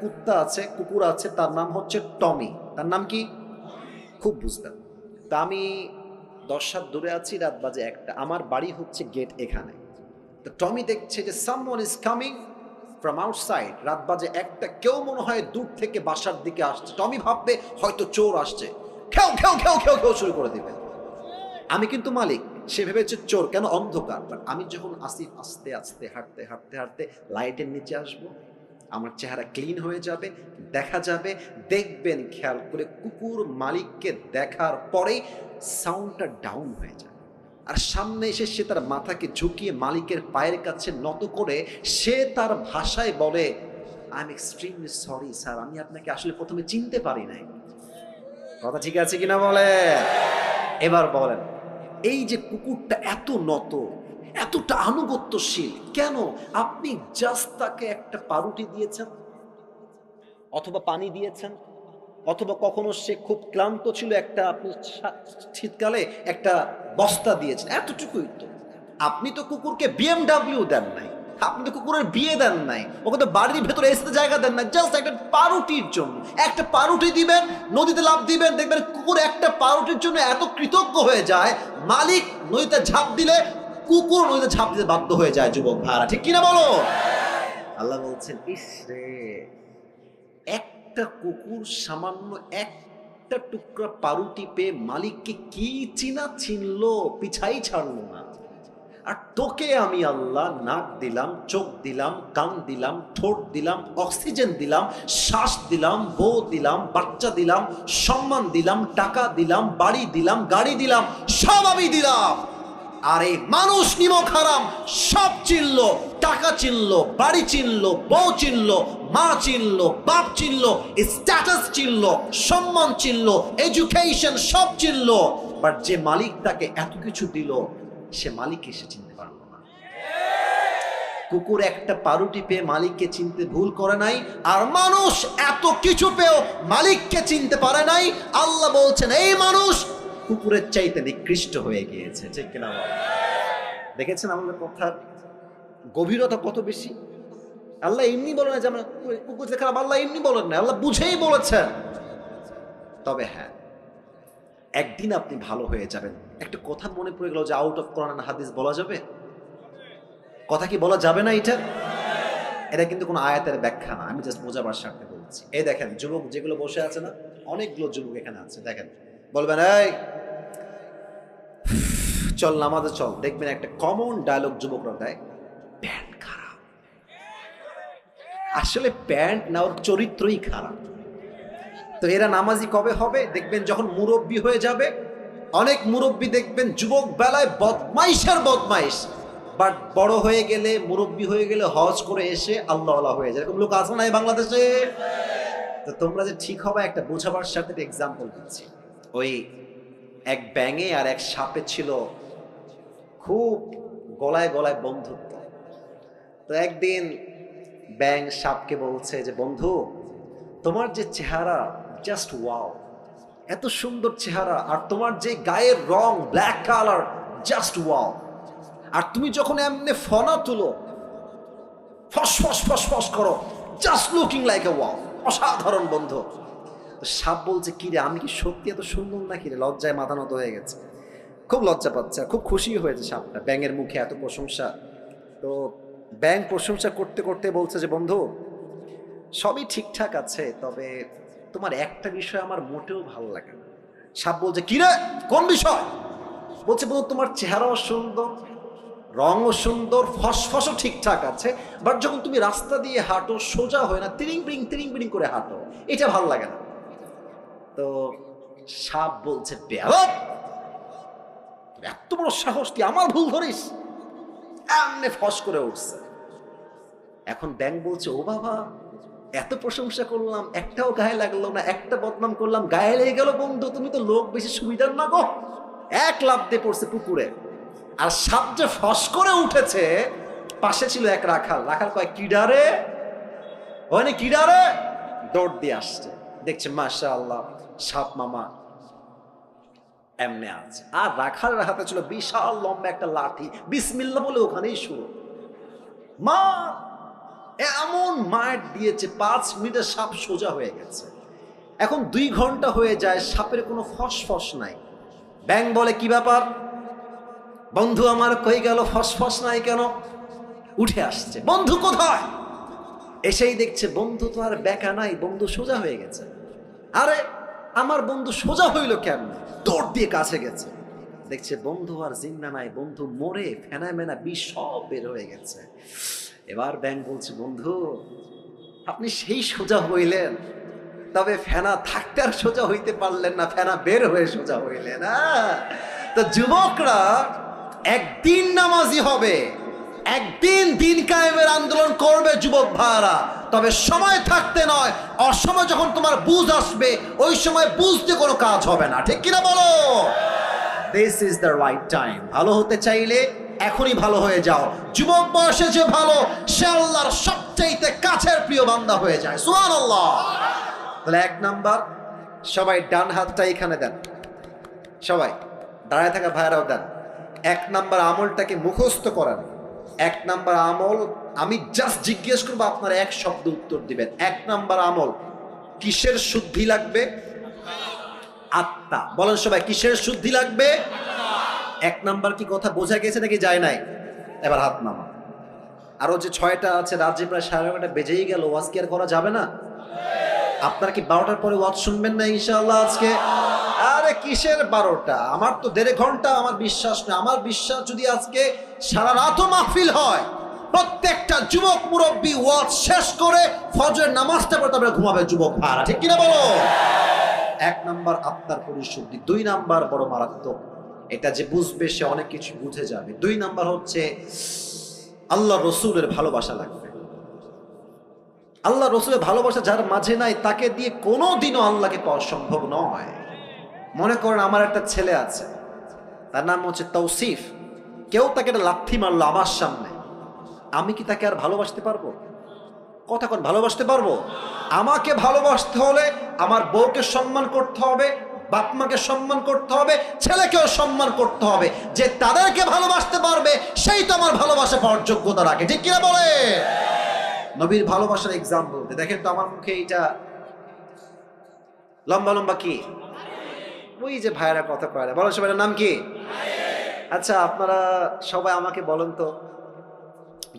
কুকুর আছে, তার নাম হচ্ছে টমি। তার নাম কি? খুব বুঝতেন। তা আমি 10 হাত দূরে আছি, রাত বাজে 1টা, আমার বাড়ি হচ্ছে গেট এখানে। তো টমি দেখছে যে someone is coming from outside, রাত বাজে 1টা, কেউ মনে হয় দূর থেকে বাসার দিকে আসছে। টমি ভাববে হয়তো চোর আসছে, খেউ খেউ খেউ খেউ খেউ শুরু করে দিবে। আমি কিন্তু মালিক, সে ভেবেছে চোর, কেন? অন্ধকার। বাট আমি যখন আসিফ আস্তে আস্তে হাঁটতে হাঁটতে হাঁটতে লাইটের নিচে আসবো, আমার চেহারা ক্লিন হয়ে যাবে, দেখা যাবে। দেখবেন খেয়াল করে, কুকুর মালিককে দেখার পরেই সাউন্ডটা ডাউন হয়ে যায়, আর সামনে এসে সে তার মাথাকে ঝুঁকিয়ে মালিকের পায়ের কাছে নত করে সে তার ভাষায় বলে I am extremely sorry sir, আমি আপনাকে আসলে প্রথমে চিনতে পারি নাই। কথা ঠিক আছে কিনা বলে? এবার বলেন, এই যে কুকুরটা এত নত, এতটা আনুগত্যশীল কেন? আপনি জাস্ট তাকে একটা পাউরুটি দিয়েছেন, অথবা পানি দিয়েছেন, অথবা কখনো সে খুব ক্লান্ত ছিল, একটা আপনি শীতকালে একটা বস্তা দিয়েছেন, এতটুকুই তো। আপনি তো কুকুরকে BMW দেন নাই, আপনি তো কুকুরের বিয়ে দেন নাই, ওকে তো বাড়ির ভেতরে এসে জায়গা দেন নাই, জাস্ট একটা পাউরুটির জন্য। একটা পাউরুটি দিবেন, নদীতে লাফ দিবেন, দেখবেন কুকুর একটা পাউরুটির জন্য এত কৃতজ্ঞ হয়ে যায়, মালিক নদীতে ঝাঁপ দিলে কুকুর নদীতে ঝাঁপ দিতে বাধ্য হয়ে যায়। যুবক ভাড়া, ঠিক কিনা বলো? আল্লাহ বলছেন ইস রে, একটা কুকুর সামান্য একটা টুকরা পাউরুটি পেয়ে মালিককে কি চিনলো, পিছাই ছাড়লো না। আর তোকে আমি আল্লাহ নাক দিলাম, চোখ দিলাম, কান দিলাম, ঠোঁট দিলাম, অক্সিজেন দিলাম, শ্বাস দিলাম, বউ দিলাম, বাচ্চা দিলাম, সম্মান দিলাম, টাকা দিলাম, বাড়ি দিলাম, গাড়ি দিলাম, সব আমি দিলাম। আর এই মানুষ নিমক হারাম সব চিনলো, টাকা চিনলো, বাড়ি চিনলো, বউ চিনলো, মা চিনলো, বাপ চিনলো, স্ট্যাটাস চিনলো, সম্মান চিনলো, এডুকেশন সব চিনলো, বাট যে মালিক তাকে এত কিছু দিল, সে মালিককে সে চিনতে পারলো না। কুকুর একটা পাউরুটি পেয়ে মালিককে চিনতে ভুল করে নাই, আর মানুষ এত কিছু পেয়েও মালিককে চিনতে পারে নাই। আল্লাহ বলছেন এই মানুষ কুকুরের চাইতে নিকৃষ্ট হয়ে গিয়েছে, ঠিক কিনা? দেখেছেন আমাদের কথার গভীরতা কত বেশি? আল্লাহ এমনি বলেন না যে আমরা কুকুর খারাপ, আল্লাহ এমনি বলেন না, আল্লাহ বুঝেই বলেছেন। তবে হ্যাঁ, একদিন আপনি ভালো হয়ে যাবেন। একটা কথা মনে পড়ে গেল যে আউট অফ কোরআন হাদিস বলা যাবে? কথা কি বলা যাবে না? এটা এটা কিন্তু কোনো আয়াতের ব্যাখ্যা না, আমি জাস্ট বোঝাবার স্বার্থে বলছি। এই দেখেন যুবক যেগুলো বসে আছে না, অনেকগুলো যুবক এখানে আছে, দেখেন বলবেন এই চল নামাজে চল, দেখবেন একটা কমন ডায়লগ যুবকরা দেয়, প্যান্ট খারাপ। আসলে প্যান্ট না, ওর চরিত্রই খারাপ। তো এরা নামাজি কবে হবে? দেখবেন যখন মুরব্বী হয়ে যাবে। অনেক মুরব্বী দেখবেন যুবক বেলায় বদমাইশের বদমাইশ, বাট বড় হয়ে গেলে, মুরব্বী হয়ে গেলে হজ করে এসে আল্লাহওয়ালা হয়ে যায়। এরকম লোক আছে না এই বাংলাদেশে? তো তোমরা যে ঠিক হবে একটা বোঝাবার সাথে এক্সাম্পল দিচ্ছি। ওই এক ব্যাঙে আর এক সাপে ছিল খুব গলায় গলায় বন্ধুত্ব। তো একদিন ব্যাঙ সাপকে বলছে যে বন্ধু, তোমার যে চেহারা জাস্ট ওয়াও, এত সুন্দর চেহারা, আর তোমার যে গায়ের রং ব্ল্যাক কালার জাস্ট ওয়াও, আর তুমি যখন এমনি ফনা তুলো, ফস ফস ফস ফস করো, just looking like a wow, অসাধারণ বন্ধু। তো সাপ বলছে কি রে, আমি কি সত্যি এত সুন্দর নাকি রে? লজ্জায় মাথা নত হয়ে গেছে, খুব লজ্জা পাচ্ছে, খুব খুশি হয়েছে সাপটা ব্যাঙের মুখে এত প্রশংসা। তো ব্যাঙ প্রশংসা করতে করতে বলছে যে বন্ধু, সবই ঠিকঠাক আছে, তবে তোমার একটা বিষয় আমার মোটেও ভালো লাগে না। সাপ বলছে কি রে, কোন বিষয়? বলছে বন্ধু, তোমার চেহারাও সুন্দর, রঙও সুন্দর, ফসফসও ঠিকঠাক আছে, বাট যখন তুমি রাস্তা দিয়ে হাঁটো সোজা হয় না, তিরিং বিরিং করে হাঁটো, এটা ভালো লাগে না। তো সাপ বলছে বেয়াদব, এত বড় সাহস, তুই আমার ভুল ধরিস? এমনি ফস করে উঠছে। এখন ব্যাঙ বলছে ও বাবা, এত প্রশংসা করলাম, একটাও গায়ে লাগলো না, একটা বদনাম করলাম, গায়ে লেগে গেল বন্ধু, তুমি তো লোক বেশি সুবিধার না গো। এক লাফ দিয়ে পড়ছে পুকুরে। আর সাপ যে ফস করে উঠেছে, পাশে ছিল এক রাখাল। রাখাল কয় কিডারে, ওখানে কিডারে, দৌড় দিয়ে আসছে, দেখছে মাশাআল্লাহ সাপ মামা এমনি আছে। আর রাখালের হাতে ছিল বিশাল লম্বা একটা লাঠি, বিসমিল্লাহ বলে ওখানেই শুরু। মা এমন মার দিয়েছে, 5 মিনিটে সাপ সোজা হয়ে গেছে। এখন 2 ঘন্টা হয়ে যায়, সাপের কোনো ফসফস নাই। ব্যাঙ বলে কি ব্যাপার বন্ধু আমার, কই গেল, ফসফস নাই কেন? উঠে আসছে, বন্ধু কোথায়? এসেই দেখছে বন্ধু তো আর বেঁকা নাই, বন্ধু সোজা হয়ে গেছে। আরে আমার বন্ধু সোজা হইল কেমন? দৌড় দিয়ে কাছে গেছে, দেখছে বন্ধু আর জিন্দা নাই, বন্ধু মরে ফেনা মেনা বিষ সব বের হয়ে গেছে। এবার ব্যাঙ বলছে বন্ধু, আপনি সেই সোজা হইলেন, তবে ফেনা থাকতে আর সোজা হইতে পারলেন না, ফেনা বের হয়ে সোজা হইলেন। তো যুবকরা একদিন নামাজি হবে, একদিন দিন কায়েমের আন্দোলন করবে যুবক ভাইরা, তবে সময় থাকতে নয়, অসময় যখন তোমার বুঝ আসবে, ওই সময় বুঝতে কোনো কাজ হবে না, ঠিক কিনা বলো? This is the right time. ভালো হতে চাইলে এখনই ভালো হয়ে যাও। যুবক বয়সে যে ভালো, সে আল্লাহর সবচাইতে কাছের প্রিয় বান্দা হয়ে যায়। সুবহানাল্লাহ। তাহলে 1 নাম্বার, সবাই ডান হাতটা এখানে দেন, সবাই দাঁড়ায় থাকা ভাইরাও দেন। 1 নাম্বার আমলটাকে মুখস্থ করেন। 1 নাম্বার আমল, আমি জাস্ট জিজ্ঞেস করবো, আপনারা এক শব্দ উত্তর দিবেন। 1 নাম্বার আমল, কিসের শুদ্ধি লাগবে? আত্মা। বলেন সবাই, কিসের শুদ্ধি লাগবে? 1 নাম্বার কি কথা বোঝা গেছে নাকি যায় নাই? এবার হাত নামা। আরো যে 6টা আছে, রাত যে প্রায় 11:30 বেজেই গেল, ওয়াজ কি আর করা যাবে না? আপনারা কি 12টার পরে ওয়াজ শুনবেন না ইনশাআল্লাহ আজকে? আরে কিসের 12টা, আমার তো 1.5 ঘন্টা, আমার বিশ্বাস না। আমার বিশ্বাস যদি আজকে সারা রাতও মাহফিল হয়, প্রত্যেকটা যুবক মুরব্বী ওয়াজ শেষ করে ফজরের নামাজটা পড়ে তারপরে ঘুমাবে যুবক ভাড়া, ঠিক কিনা বলো? 1 নাম্বার আত্মার পরিশুদ্ধি। 2 নাম্বার বড় মারাত্মক, এটা যে বুঝবে সে অনেক কিছু বুঝে যাবে। 2 নাম্বার হচ্ছে আল্লাহ রসুলের ভালোবাসা লাগবে। আল্লাহ রসুলের ভালোবাসা যার মাঝে নাই, তাকে দিয়ে কোনোদিনও আল্লাহকে পাওয়া সম্ভব নয়। মনে করেন আমার একটা ছেলে আছে, তার নাম হচ্ছে তৌসিফ। কেউ তাকে একটা লাথি মারলো আমার সামনে, আমি কি তাকে আর ভালোবাসতে পারবো? কথা কোন, ভালোবাসতে পারবো? আমাকে ভালোবাসতে হলে আমার বউকে সম্মান করতে হবে, বাপ মাকে সম্মান করতে হবে, ছেলেকেও সম্মান করতে হবে। যে তাদেরকে ভালোবাসতে পারবে সেই তো আমার ভালোবাসা পাওয়ার যোগ্যতা রাখে, ঠিক কিনা বলে? নবীর ভালোবাসার এক্সাম্পল দেখেন তো, আমার মুখে এইটা লম্বা লম্বা কি, ওই যে ভাইরা কথা কয়, বলো সবাই নাম কি? আচ্ছা আপনারা সবাই আমাকে বলেন তো,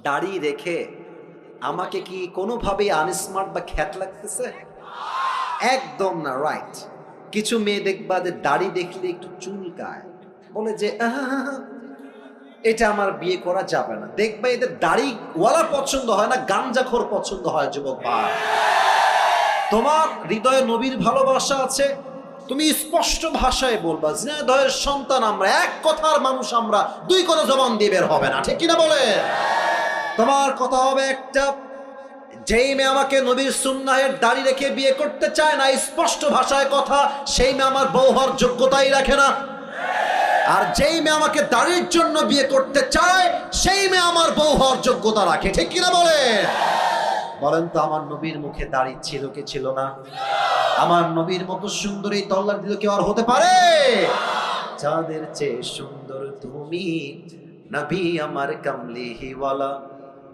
দাড়ি রেখে আমাকে কি কোনোভাবেই আনস্মার্ট বা খ্যাত লাগতেছে? একদম না, রাইট। কিছু মেয়ে দেখবা যে দাড়ি দেখলে একটু চুলকায়, বলে যে এটা আমার বিয়ে করা যাবে না। দেখবা এদের দাড়িওয়ালা পছন্দ হয় না, গাঞ্জাখোর পছন্দ হয়। যুবক ভাই, তোমার হৃদয়ে নবীর ভালোবাসা আছে, তুমি স্পষ্ট ভাষায় বলবা ঝিনাইদহের সন্তান আমরা, এক কথার মানুষ আমরা, দুই কথা জবান দিয়ে বের হবে না, ঠিক কিনা বলে? তোমার কথা হবে একটা, যেই মেয়ে আমাকে নবীর সুন্নাহের দাড়ি রেখে বিয়ে করতে চায় না, স্পষ্ট ভাষায় কথা, সেই মেয়ে আমার বউ হওয়ার যোগ্যতাই রাখে না। আর যেই মেয়ে আমাকে দাড়ির জন্য বিয়ে করতে চায়, সেই মেয়ে আমার বউ হওয়ার যোগ্যতা রাখে, ঠিক কিনা বলে? বলেন তো, আমার নবীর মুখে দাড়ি ছিল কি ছিল না? আমার নবীর মতো সুন্দরী তল্লার দিল কেউ আর হতে পারে? যাদের চেয়ে সুন্দর তুমি, নবী আমার কামলিওয়ালা,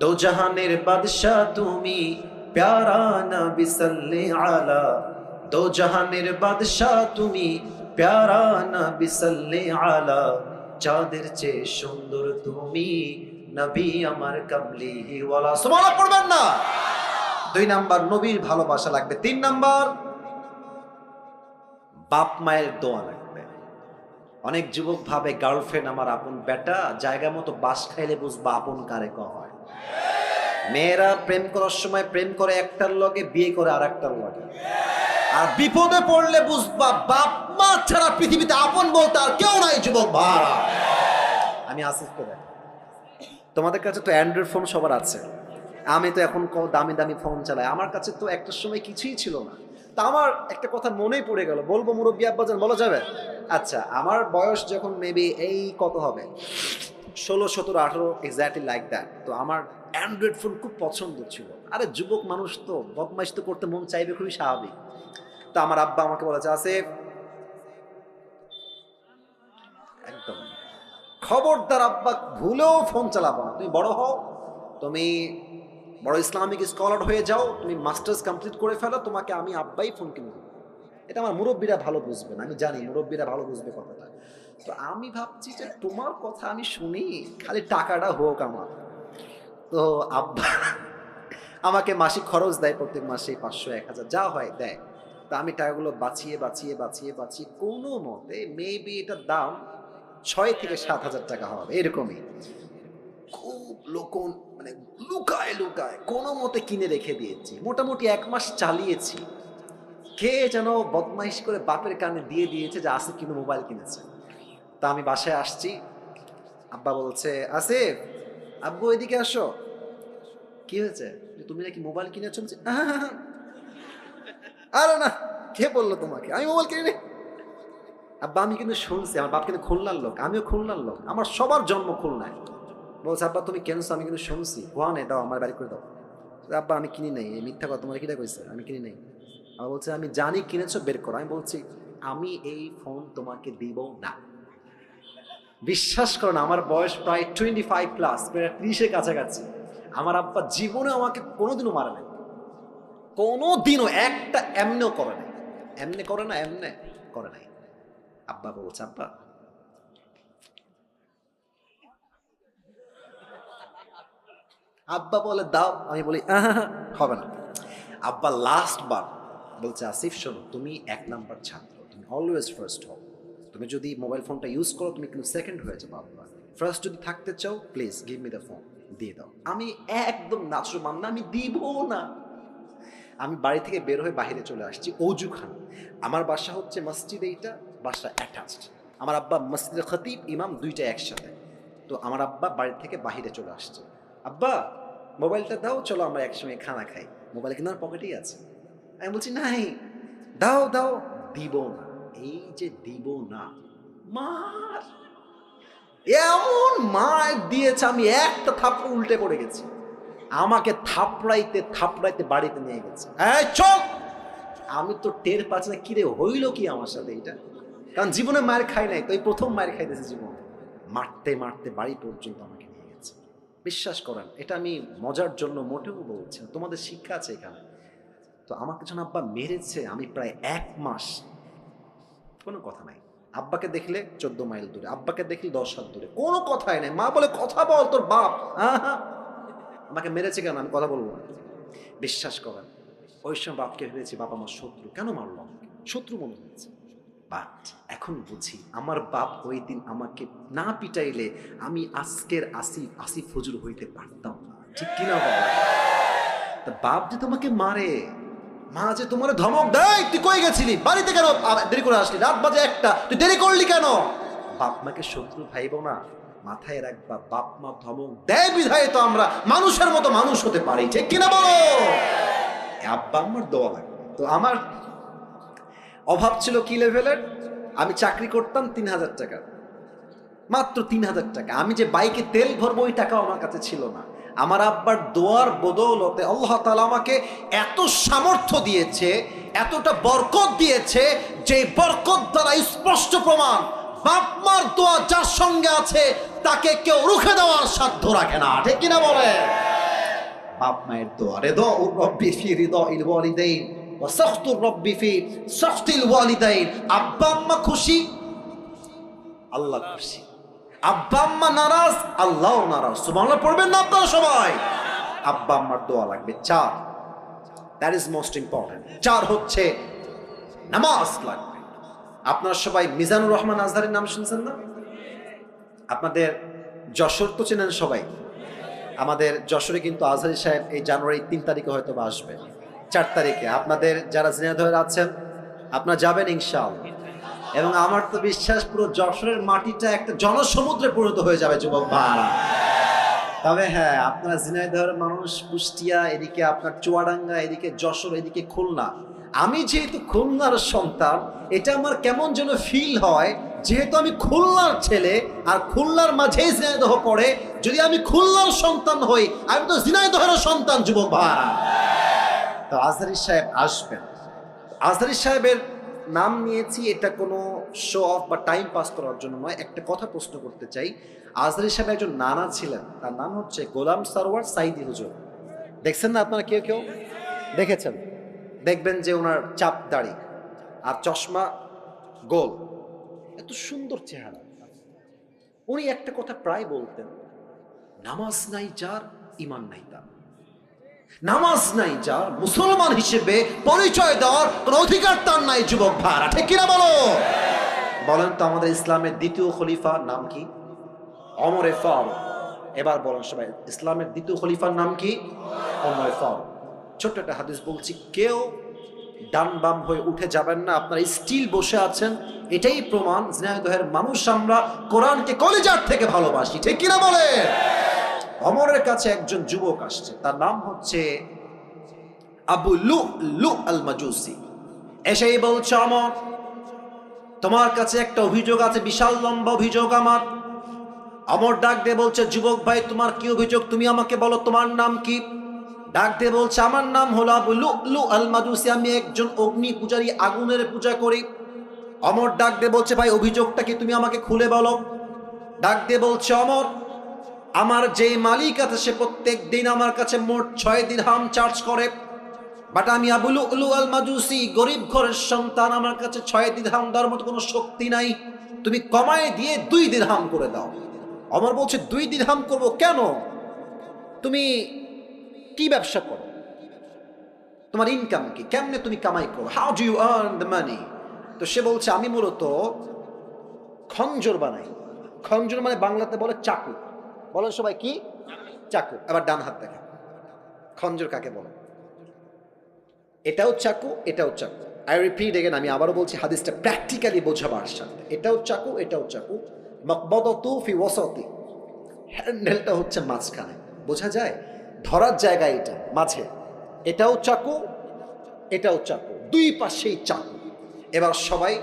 দো জাহানের বাদশা তুমি, প্যারা নবী সাল্লি আলা, দো জাহানের বাদশা তুমি, প্যারা নবী সাল্লি আলা, যাদের চেয়ে সুন্দর তুমি, নবী আমার কামলিওয়ালা। সুবহানাল্লাহ পড়বেন না? 2 নাম্বার, নবীর ভালোবাসা লাগবে। 3 নাম্বার, বাপ মায়ের দোয়া লাগবে। অনেক যুবক ভাবে গার্লফ্রেন্ড আমার আপন বেটা, জায়গা মতো বাস খাইলে বুঝবা আপন কারে হয়। মেয়েরা প্রেম করার সময় প্রেম করে একটার লগে, বিয়ে করে আর একটার লগে, আর বিপদে পড়লে বুঝবা বাপ মা ছাড়া পৃথিবীতে আপন বলতে আর কেউ নাই। যুবক ভাই, আমি আসিফকে দেখ, তোমাদের কাছে তো অ্যান্ড্রয়েড ফোন সবার আছে, আমি তো এখন দামি দামি ফোন চালাই। আমার কাছে তো একটা সময় কিছুই ছিল না। তা আমার একটা কথা মনেই পড়ে গেল, বলবো মুরব্বী আব্বাজান, বলা যাবে? আচ্ছা, আমার বয়স যখন মেবি এই কত হবে, 16, 17, 18, এক্স্যাক্টলি লাইক দ্যাট। তো আমার অ্যান্ড্রয়েড ফোন খুব পছন্দ ছিল। আরে যুবক মানুষ তো, বদমাইশ তো করতে মন চাইবে, খুবই স্বাভাবিক। তো আমার আব্বা আমাকে বলেছে, আসিফ, একদম খবরদার আব্বা, ভুলেও ফোন চালাবো না, তুমি বড় হও, তুমি বড় ইসলামিক স্কলার হয়ে যাও, তুমি মাস্টার্স কমপ্লিট করে ফেলো, তোমাকে আমি আব্বাই ফোন কিনে দেবো। এটা আমার মুরব্বীরা ভালো বুঝবেন, আমি জানি মুরব্বীরা ভালো বুঝবে কথাটা। তো আমি ভাবছি যে তোমার কথা আমি শুনি, খালি টাকাটা হোক আমার। তো আব্বা আমাকে মাসিক খরচ দেয়, প্রত্যেক মাসে 500, 1000 যা হয় দেয়। তা আমি টাকাগুলো বাঁচিয়ে বাঁচিয়ে বাঁচিয়ে বাঁচিয়ে কোনো মতে মেবি এটার দাম 6 থেকে 7 হাজার টাকা হবে, এরকমই। খুব লোকন মানে লুকায় লুকায় কোনো মতে কিনে রেখে দিয়েছি, মোটামুটি 1 মাস চালিয়েছি। কে যেন বদমাইশ করে বাপের কানে দিয়ে দিয়েছে যে আসিফ কিন্তু মোবাইল কিনেছে। তা আমি বাসায় আসছি, আব্বা বলছে, আসিফ, আব্বু এদিকে আসো। কি হয়েছে? তুমি নাকি মোবাইল কিনেছো? আরে না, কে বললো তোমাকে আমি মোবাইল কিনি? আব্বা আমি কিন্তু শুনছি, আমার বাপ কিন্তু খুলনার লোক, আমিও খুলনার লোক, আমার সবার জন্ম খুলনায়। বলছে, আব্বা তুমি কেনছো? আমি কিন্তু শুনছি। কোয়ানে দাও, আমার বাড়ি করে দাও। আব্বা আমি কিনি নাই, এই মিথ্যা কথা, তোমার কিটা কইছে? আমি কিনি নাই। আবার বলছে, আমি জানি কিনেছো, বের করো। আমি বলছি, আমি এই ফোন তোমাকে দিব না। বিশ্বাস করো না, আমার বয়স প্রায় 25+, প্রায় 30-এর কাছাকাছি। আমার আব্বা জীবনে আমাকে কোনোদিনও মারে নাই, কোনোদিনও একটা এমনেও করে নাই। এমনে করে না, এমনে করে নাই। আব্বা বলছে, আব্বা আব্বা বলে দাও, আমি বলি হবে না। আব্বা লাস্ট বার বলছে, আসিফ শোনো, তুমি 1 নাম্বার ছাত্র, তুমি অলওয়েজ ফার্স্ট হও। তুমি যদি মোবাইল ফোনটা ইউজ করো, তুমি কিন্তু সেকেন্ড হয়ে যাবে। আব্বা ফার্স্ট যদি থাকতে চাও, please give me the phone, দিয়ে দাও। আমি একদম নাচরমান না, আমি দিব না। আমি বাড়ি থেকে বের হয়ে বাইরে চলে আসছি, অজুখানা। আমার বাসা হচ্ছে মসজিদ, এইটা বাসা অ্যাটাচড। আমার আব্বা মসজিদে খতিব, ইমাম, দুইটা একসাথে। তো আমার আব্বা বাড়ি থেকে বাহিরে চলে আসছে, আব্বা মোবাইলটা দাও, চলো আমরা একসঙ্গে খানা খাই। মোবাইল কিন্তু আমার পকেটেই আছে। আমি বলছি, নাই, দাও দাও। দিব না। এই যে দিব না, মার এমন মার দিয়েছে, আমি একটা থাপ্পড় উল্টে পড়ে গেছি। আমাকে থাপড়াইতে থাপড়াইতে বাড়িতে নিয়ে গেছে। এই চল! আমি তো টের পাচ্ছি না, কিরে হইল কি আমার সাথে এটা, কারণ জীবনে মায়ের খাই নাই, তো এই প্রথম মায়ের খাইতেছে জীবনে। মারতে মারতে বাড়ি পর্যন্ত আমাকে নিয়ে গেছে। বিশ্বাস করেন, এটা আমি মজার জন্য মোটেও বলছি না, তোমাদের শিক্ষা আছে এখানে। তো আমাকে যখন আব্বা মেরেছে, আমি প্রায় 1 মাস কোনো কথা নাই। আব্বাকে দেখলে 14 মাইল দূরে, আব্বাকে দেখলে 10 হাত দূরে, কোনো কথাই নাই। মা বলে, কথা বল, তোর বাপ। আমাকে মেরেছে কেন, আমি কথা বলবো না। বিশ্বাস করেন ওই সময় বাপকে ভেবেছি বাপ আমার শত্রু, কেন মারলো আমাকে, শত্রু মনে হয়েছে। বাট এখন বুঝি আমার বাপ ওই দিন আমাকে না পিটাইলে আমি আজকের আসিফ হুজুর হইতে পারতাম না, ঠিক কিনা বল? তা বাপ যে তোমাকে মারে, মা যে তোমার ধমক দেয়, তুই কই গেছিলি, বাড়িতে কেন দেরি করে আসলি, রাত বাজে 1টা, তুই দেরি করলি কেন? বাপ মাকে শত্রু ভাইব না, মাথায় রাখবা বাপ মা ধমক দেয় বিধায় তো আমরা মানুষের মতো মানুষ হতে পারি, ঠিক কিনা বলো? আব্বা আমার দোয়া লাগে। তো আমার অভাব ছিল কি লেভেলের, আমি চাকরি করতাম 3000 টাকা, মাত্র 3000 টাকা। আমি যে বাইকে তেল ভরবো ওই টাকাও আমার কাছে ছিল না। আমার আব্বার দোয়ার বদৌলতে আল্লাহ তাআলা আমাকে এত সামর্থ্য দিয়েছে, এতটা বরকত দিয়েছে, যে বরকত দ্বারা স্পষ্ট প্রমাণ বাপ মার দোয়া যার সঙ্গে আছে তাকে কেউ রুখে দেওয়ার সাধ্য রাখে না, ঠিক কিনা বলে? বাপ মায়ের দোয়া, রিদাউর রব্বি ফি রিদাইল ওয়ালিদাইন ওয়া সাখতুর রব্বি ফি সাখতিল ওয়ালিদাইন। আব্বা আম্মা খুশি, আল্লাহ খুশি। আব্বা আম্মা নারাজ, আল্লাহও নারাজ। সুবহানাল্লাহ পড়বেন না আপনারা সবাই? আব্বা আম্মার দোয়া লাগবে। 4, দ্যাট ইজ মোস্ট ইম্পর্টেন্ট। 4 হচ্ছে নামাজ লাগবে। আপনারা সবাই মিজানুর রহমান আজহারের নাম শুনছেন না? আপনাদের যশোর তো চেনেন সবাই। আমাদের যশোরে কিন্তু আজহারি সাহেব এই জানুয়ারি 3 তারিখে হয়তো বা আসবে, 4 তারিখে। আপনাদের যারা ঝিনাইদহে আছেন আপনারা যাবেন ইনশাআল্লাহ। এবং আমার তো বিশ্বাস পুরো যশোরের মাটিটা একটা জনসমুদ্রে পরিণত হয়ে যাবে যুবক ভাইরা। তবে হ্যাঁ, আপনারা ঝিনাইদহের মানুষ, কুষ্টিয়া, এদিকে আপনার চুয়াডাঙ্গা, এদিকে যশোর, এদিকে খুলনা। আমি যেহেতু খুলনার সন্তান, এটা আমার কেমন যেন ফিল হয়, যেহেতু আমি খুলনার ছেলে আর খুলনার মাঝেই ঝিনাইদহ পড়ে, যদি আমি খুলনার সন্তান হই আমি তো ঝিনাইদহের সন্তান যুবক ভাইরা। তো আজহারি সাহেব আসবেন। আজহারি সাহেবের নাম নিয়েছি এটা কোনো শো অফ বা টাইম পাস করার জন্য নয়। একটা কথা প্রশ্ন করতে চাই, আজহারি সাহেব একজন নানা ছিলেন, তার নাম হচ্ছে গোলাম সরওয়ার সাইদি হুজুর। দেখছেন না আপনারা? কেউ কেউ দেখেছেন? দেখবেন যে ওনার চাপ দাড়ি আর চশমা, গোল, এত সুন্দর চেহারা। উনি একটা কথা প্রায় বলতেন, নামাজ নাই যার ঈমান নাই তার। নামাজ নাই যার, মুসলমান হিসেবে পরিচয় দেওয়ার কোন অধিকার তার নাই যুবক ভাইরা, ঠিক কিনা বলো? বলেন তো আমাদের ইসলামের দ্বিতীয় খলিফার নাম কি? ওমরে ফারুক। এবার বলেন সবাই, ইসলামের দ্বিতীয় খলিফার নাম কি? ওমরে ফারুক। ছোট্ট একটা হাদিস বলছি, কেউ ডান বাম হয়ে উঠে যাবেন না, আপনারা স্টিল বসে আছেন। এটাই প্রমাণ ঝিনাইদহের মানুষ আমরা কোরআনকে কলিজার থেকে ভালোবাসি, ঠিক কিনা বলে? ওমরের কাছে একজন যুবক আসছে, তার নাম হচ্ছে আবু লু'লু আল মাজুসি। এসেই বলছে, ওমর তোমার কাছে একটা অভিযোগ আছে, বিশাল লম্বা অভিযোগ আমার। ওমর ডাক দিয়ে বলছে, যুবক ভাই তোমার কি অভিযোগ, তুমি আমাকে বলো, তোমার নাম কি? ডাক দিয়ে বলছে, আমার নাম হলো আবু লু'লু আল মাজুসি, আমি একজন অগ্নি পূজারী, আগুনের পূজা করি। ওমর ডাক দিয়ে বলছে, ভাই অভিযোগটা কি, তুমি আমাকে খুলে বলো। ডাক দিয়ে বলছে, ওমর আমার যে মালিক আছে সে প্রত্যেক দিন আমার কাছে মোট 6 দিরহাম চার্জ করে, বাট আমি আবু লু'লু আল মাজুসি, গরিব ঘরের সন্তান, আমার কাছে 6 দিরহাম দেওয়ার মতো কোনো শক্তি নাই, তুমি কমায় দিয়ে 2 দিরহাম করে দাও। ওমর বলছে, 2 দিরহাম করবো কেন? তুমি কি ব্যবসা করো, তোমার ইনকাম কি, কেমনে তুমি কামাই করো, how do you earn the money? তো সে বলছে, আমি মূলত খঞ্জর বানাই। খঞ্জর মানে বাংলাতে বলে চাকু। বলেন সবাই কি? চাকু। আবার ডান হাত দেখা, খঞ্জর কাকে বলে? এটাও চাকু, এটাও চাকু। আই রিপিট এগেন, আমি আবারও বলছি হাদিসটা প্র্যাকটিক্যালি বোঝাবার সাথে। এটাও চাকু, এটাও চাকু। মাকবাদাতু ফি ওয়াসাতি, হ্যান্ডেলটা হচ্ছে মাঝখানে, বোঝা যায় ধরার জায়গা এটা মাঝে। এটাও চাকু, এটাও চাকু, 2 পাশেই চাকু। এবার সবাই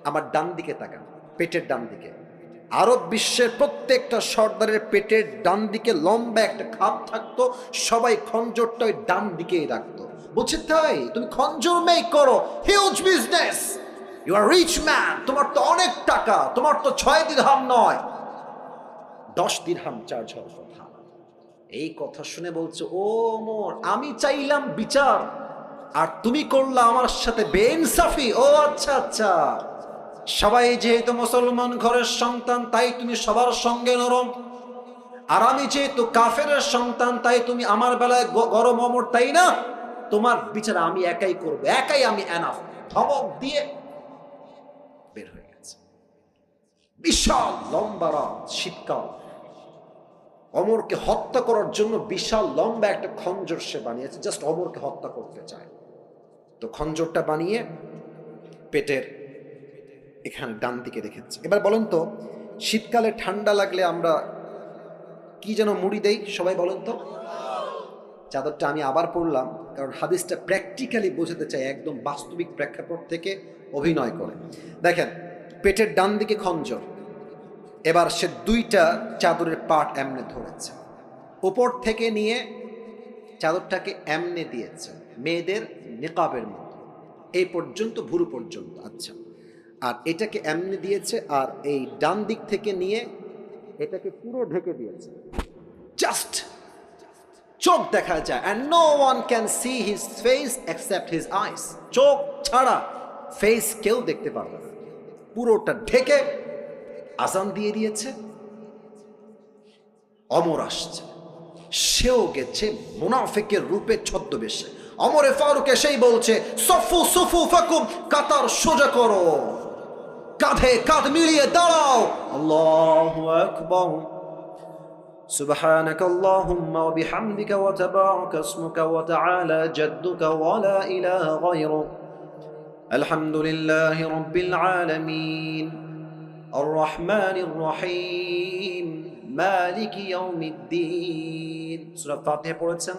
আমার ডান দিকে তাকান, পেটের ডান দিকে। আরব বিশ্বের প্রত্যেকটা সর্দারের পেটের ডান দিকে লম্বা একটা খাপ থাকতো, সবাই খঞ্জরটা ওই ডান দিকেই রাখতো। বলছে, তাই তুমি খঞ্জর মেক করো, huge business, you are rich man, তোমার তো অনেক টাকা, তোমার তো 6 দিরহাম নয় 10 দিরহাম চার্জ হওয়ার কথা। এই কথা শুনে বলছে, ও ওমর আমি চাইলাম বিচার আর তুমি করলা আমার সাথে বেইনসাফি। ও আচ্ছা আচ্ছা, সবাই যেহেতু মুসলমান ঘরের সন্তান তাই তুমি সবার সঙ্গে নরম, আর আমি যেহেতু কাফেরের সন্তান, তাই তুমি আমার বেলায় গরম অমর, তাই না? তোমার বিচার আমি একাই করবো, একাই আমি এনাফ। ধমক দিয়ে বের হয়ে গেছে। বিশাল লম্বা রাত, শীতকাল। অমরকে হত্যা করার জন্য বিশাল লম্বা একটা খঞ্জর সে বানিয়েছে, জাস্ট অমরকে হত্যা করতে চায়। তো খঞ্জরটা বানিয়ে পেটের এখানে ডান দিকে রেখেছে। এবার বলেন তো, শীতকালে ঠান্ডা লাগলে আমরা কি যেন মুড়ি দেই? সবাই বলেন তো। চাদরটা আমি আবার পড়লাম, কারণ হাদিসটা প্র্যাকটিক্যালি বোঝাতে চাই, একদম বাস্তবিক প্রেক্ষাপট থেকে অভিনয় করে। দেখেন, পেটের ডান দিকে খঞ্জর। এবার সে দুইটা চাদরের পাট এমনে ধরেছে, উপর থেকে নিয়ে চাদরটাকে এমনে দিয়েছে, মেয়েদের নিকাবের মতো, এই পর্যন্ত, ভুরু পর্যন্ত। আচ্ছা, আর এটাকে এমনে দিয়েছে, আর এই ডান দিক থেকে নিয়ে এটাকে পুরো ঢেকে দিয়েছে, জাস্ট চোখ দেখা যায়। and no one can see his face except his eyes, চোখ ছাড়া ফেস কেউ দেখতে পারবে না। পুরোটা ঢেকে আজান দিয়ে দিয়েছে। অমর আসছে, সেও গেছে মুনাফিকের রূপে ছদ্মবেশে। অমরে ফারুক এসেই বলছে, সফু সুফু ফাকুম, কাতার সোজা করো, কাঁধে কাঁধ মিলিয়ে দাঁড়াও। আল্লাহু আকবার, সুবহানাক আল্লাহুম্মা ওয়া বিহামদিকা ওয়া তাবারাকা ইসমুকা ওয়া তাআলা জাদ্দুকা ওয়া লা ইলাহা গায়রুক, আলহামদুলিল্লাহি রাব্বিল আলামিন, আর রহমানির রহিম, মালিকি ইয়াউমিদ্দিন। সূরা ফাতিহা পড়েছেন,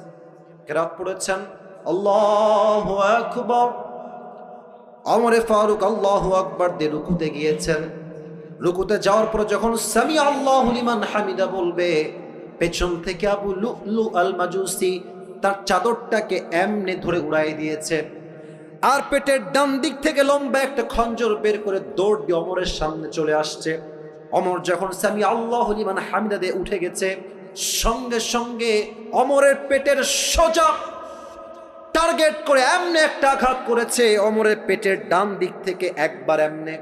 কিরাত পড়েছেন, আল্লাহু আকবার। ওমরে ফারুক আল্লাহু আকবার দিয়ে রুকুতে গিয়েছেন। রুকুতে যাওয়ার পর যখন সামি আল্লাহু লিমান হামিদা বলবে, পেছন থেকে আবু লুলু আল মাজুসি তার চাদরটাকে এমনে ধরে উড়াই দিয়েছে, আর পেটের ডান দিক থেকে লম্বা একটা খঞ্জর বের করে দৌড় দিয়ে অমরের সামনে চলে আসছে। অমর যখন সামি আল্লাহু লিমান হামিদা দিয়ে উঠে গেছে, সঙ্গে সঙ্গে অমরের পেটের সোজা টার্গেট করে এমনে একটা আঘাত করেছে। অমরের পেটের ডান দিক থেকে একবার এমনে,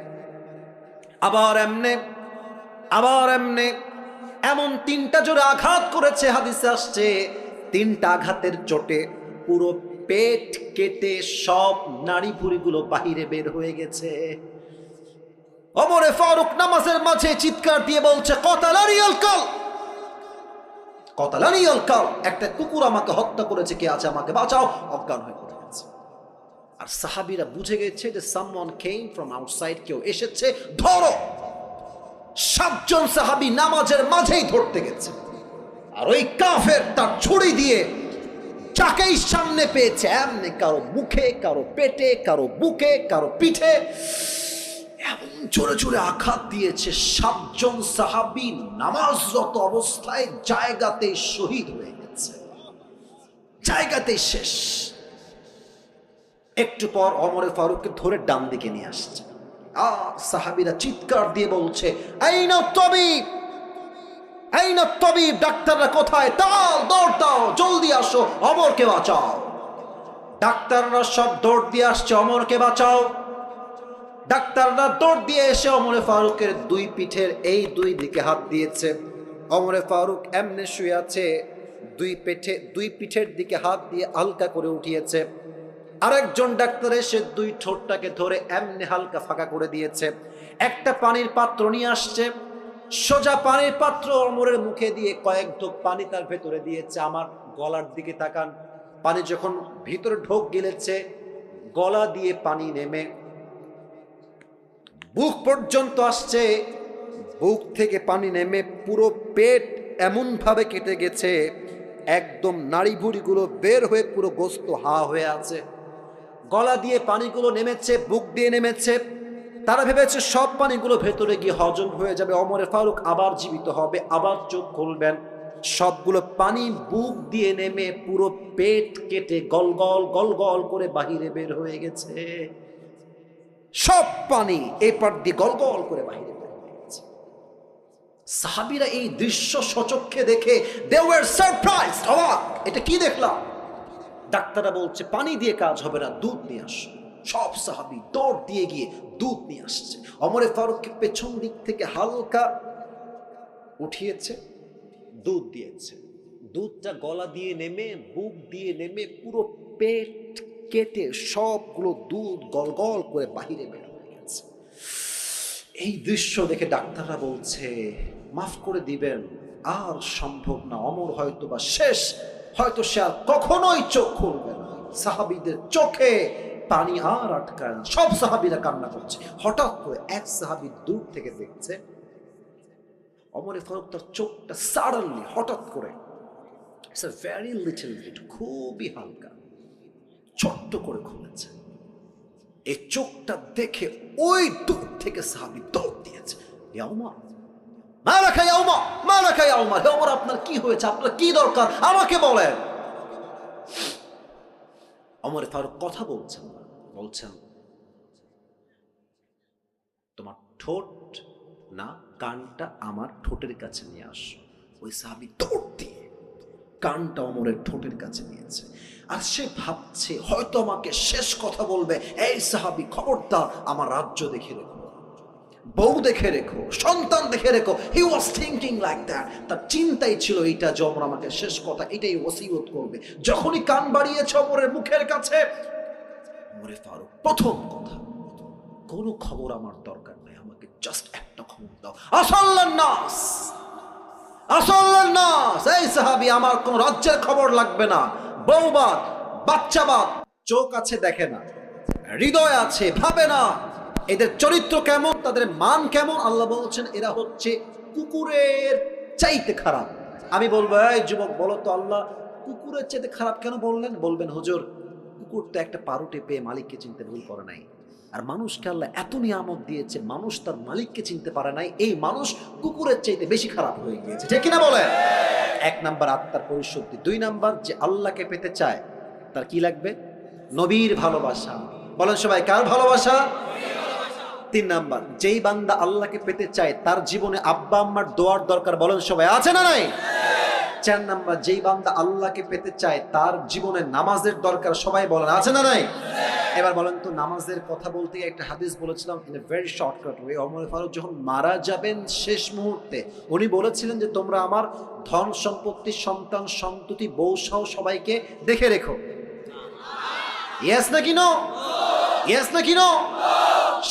আবার এমনে, আবার এমনে, এমন তিনটা জোরে আঘাত করেছে। হাদিসে আসছে, তিনটা আঘাতের চোটে পুরো পেট কেটে সব নাড়ি ভুঁড়িগুলো বাহিরে বের হয়ে গেছে। ওমরে ফারুক নামাজের মাঝে চিৎকার দিয়ে বলছে, কতালানি আল কাল, কতালানি আল কাল, একটা কুকুর আমাকে হত্যা করেছে, কে আছে আমাকে বাঁচাও। অজ্ঞান হয়ে পড়ে গেছে। আর সাহাবীরা বুঝে গেছে যে সামওয়ান কেম ফ্রম আউটসাইড, কেউ এসেছে, ধরো। 7 জন সাহাবী নামাজের মাঝেই ধরতে গেছে, আর ওই কাফের তার ছুরি দিয়ে যাকেই সামনে পেয়েছে এমনি কারো মুখে, কারো পেটে, কারো বুকে, কারো পিঠে এমন জোরে জোরে আঘাত দিয়েছে। 7 জন সাহাবী নামাজরত অবস্থায় জায়গাতে শহীদ হয়ে গেছে, জায়গাতে শেষ। একটু পর ওমরে ফারুককে ধরে ডান দিকে নিয়ে আসছে, আর সাহাবীরা চিৎকার দিয়ে বলছে, আইনা তাবিব, আইনা তাবিব, ডাক্তাররা কোথায়? তাল, দৌড় দাও, জলদি আসো, ওমরকে বাঁচাও। ডাক্তাররা সব দৌড় দিয়ে আসছে, ওমরকে বাঁচাও। ডাক্তাররা দৌড় দিয়ে এসে ওমরে ফারুকের দুই পিঠের এই দুই দিকে হাত দিয়েছে। ওমরে ফারুক এমনে শুয়ে আছে, দুই পিঠের দিকে হাত দিয়ে হালকা করে উঠিয়েছে। আরেকজন ডাক্তার এসে দুই ঠোঁটটাকে ধরে এমনি হালকা ফাঁকা করে দিয়েছে। একটা পানির পাত্র নিয়ে আসছে, সোজা পানির পাত্র ওমরের মুখে দিয়ে কয়েক ঢোক পানি তার ভেতরে দিয়েছে। আমার গলার দিকে তাকান, পানি যখন ভিতরে ঢোক গিলেছে, গলা দিয়ে পানি নেমে বুক পর্যন্ত আসছে, বুক থেকে পানি নেমে পুরো পেট এমন ভাবে কেটে গেছে, একদম নাড়ি ভুঁড়িগুলো বের হয়ে পুরো গোস্ত হা হয়ে আছে। গলা দিয়ে পানিগুলো নেমেছে, বুক দিয়ে নেমেছে। তারা ভেবেছে সব পানিগুলো ভেতরে গিয়ে হজম হয়ে যাবে, ওমরে ফারুক আবার জীবিত হবে, আবার চোখ খুলবেন। সবগুলো পানি বুক দিয়ে নেমে পুরো পেট কেটে গলগল গলগল করে বাহিরে বের হয়ে গেছে। সব পানি এপার দিয়ে গলগল করে বাহিরে বের হয়ে গেছে। সাহাবীরা এই দৃশ্য সচক্ষে দেখে they were surprised, অবাক, এটা কি দেখলাম? ডাক্তাররা বলছে পানি দিয়ে কাজ হবে না, দুধ নিয়ে আসো। সব সাহাবী দৌড় দিয়ে গিয়ে দুধ নিয়ে আসছে। ওমরে ফারুককে পেছন দিক থেকে হালকা উঠিয়েছে, দুধ দিয়েছে, দুধটা গলা দিয়ে নেমে বুক দিয়ে নেমে পুরো পেট কেটে সবগুলো দুধ গল গল করে বাহিরে বের হয়ে গেছে। এই দৃশ্য দেখে ডাক্তাররা বলছে মাফ করে দিবেন, আর সম্ভব না, অমর হয়তো বা শেষ, হয়তো সে আর কখনোই চোখ খুলবে না। সাহাবীদের চোখে পানি আর আটকায় না, সব সাহাবীরা কান্না করছে। হঠাৎ করে এক সাহাবী দূর থেকে দেখছে ওমর ফারুক তার চোখটা সাডেনলি হঠাৎ করে, it's a very little bit, খুবই হালকা, ছোট্ট করে খুলেছে। এই চোখটা দেখে ওই দূর থেকে সাহাবী দৌড় দিয়েছে, ইয়া ওমর, মালাকা ইয়া ওমর, মালাকা ইয়া ওমর, হে ওমর আপনার কি হয়েছে, আপনার কি দরকার আমাকে বলেন। ওমর ফারুক কথা বলছেন না, বলছেন তোমার ঠোঁট না কানটা আমার ঠোঁটের কাছে নিয়ে আসো। ওই সাহাবী দৌড় দিয়ে কানটা ওমরের ঠোঁটের কাছে নিয়েছে। আর সে ভাবছে হয়তো আমাকে শেষ কথা বলবে, এই সাহাবী খবরদার আমার রাজ্য দেখে রেখো, বউ দেখে রেখো, সন্তান দেখে রেখো। হি ওয়াজ থিংকিং লাইক দ্যাট। তার চিন্তাই ছিল এইটা যে ওমর আমাকে শেষ কথা এটাই ওসিয়ত করবে। যখনই কান বাড়িয়েছে ওমরের মুখের কাছে, ওমরে ফারুক প্রথম কথা, কোনো খবর আমার দরকার নাই, আমাকে জাস্ট একটা খবর দাও। আসাল্লান নাস, আসাল্লান নাস, এই সাহাবী আমার কোন রাজ্যের খবর লাগবে না, বউবাদ বাচ্চাবাদ, চোখ আছে দেখে না, হৃদয় আছে ভাবে না, এদের চরিত্র কেমন, তাদের মান কেমন, আল্লাহ বলছেন এরা হচ্ছে কুকুরের চাইতে খারাপ। আমি বলবো এই যুবক বলো তো আল্লাহ কুকুরের চাইতে খারাপ কেন বললেন? বলবেন হুজুর কুকুর তো একটা পারুটে পেয়ে মালিককে চিনতে ভুল করে নাই, আর মানুষকে আল্লাহ এত নিয়ামত দিয়েছে, মানুষ তার মালিককে চিনতে পারে নাই, এই মানুষ কুকুরের চাইতে বেশি খারাপ হয়ে গিয়েছে, ঠিক কিনা বলেন? এক নাম্বার আত্মার পরিশুদ্ধি, দুই নাম্বার যে আল্লাহকে পেতে চায় তার কি লাগবে? নবীর ভালোবাসা। বলেন সবাই কার ভালোবাসা? তিন নাম্বার যেই বান্দা আল্লাহকে পেতে চায় তার জীবনে আব্বা আম্মার দোয়ার দরকার, বলেন সবাই আছে না নাই? চার নাম্বার যেই বান্দা আল্লাহকে পেতে চায় তার জীবনে নামাজের দরকার, সবাই বলেন আছে না নাই? এবার বলেন তো নামাজের কথা বলতে একটা হাদিস বলেছিলাম in a very shortcut way. Umar Farooq যখন মারা যাবেন শেষ মুহূর্তে উনি বলেছিলেন যে তোমরা আমার ধন সম্পত্তি সন্তান সন্ততি বউ সহ সবাইকে দেখে রেখো। ইয়েস নাকি নো? ইয়েস নাকি নো?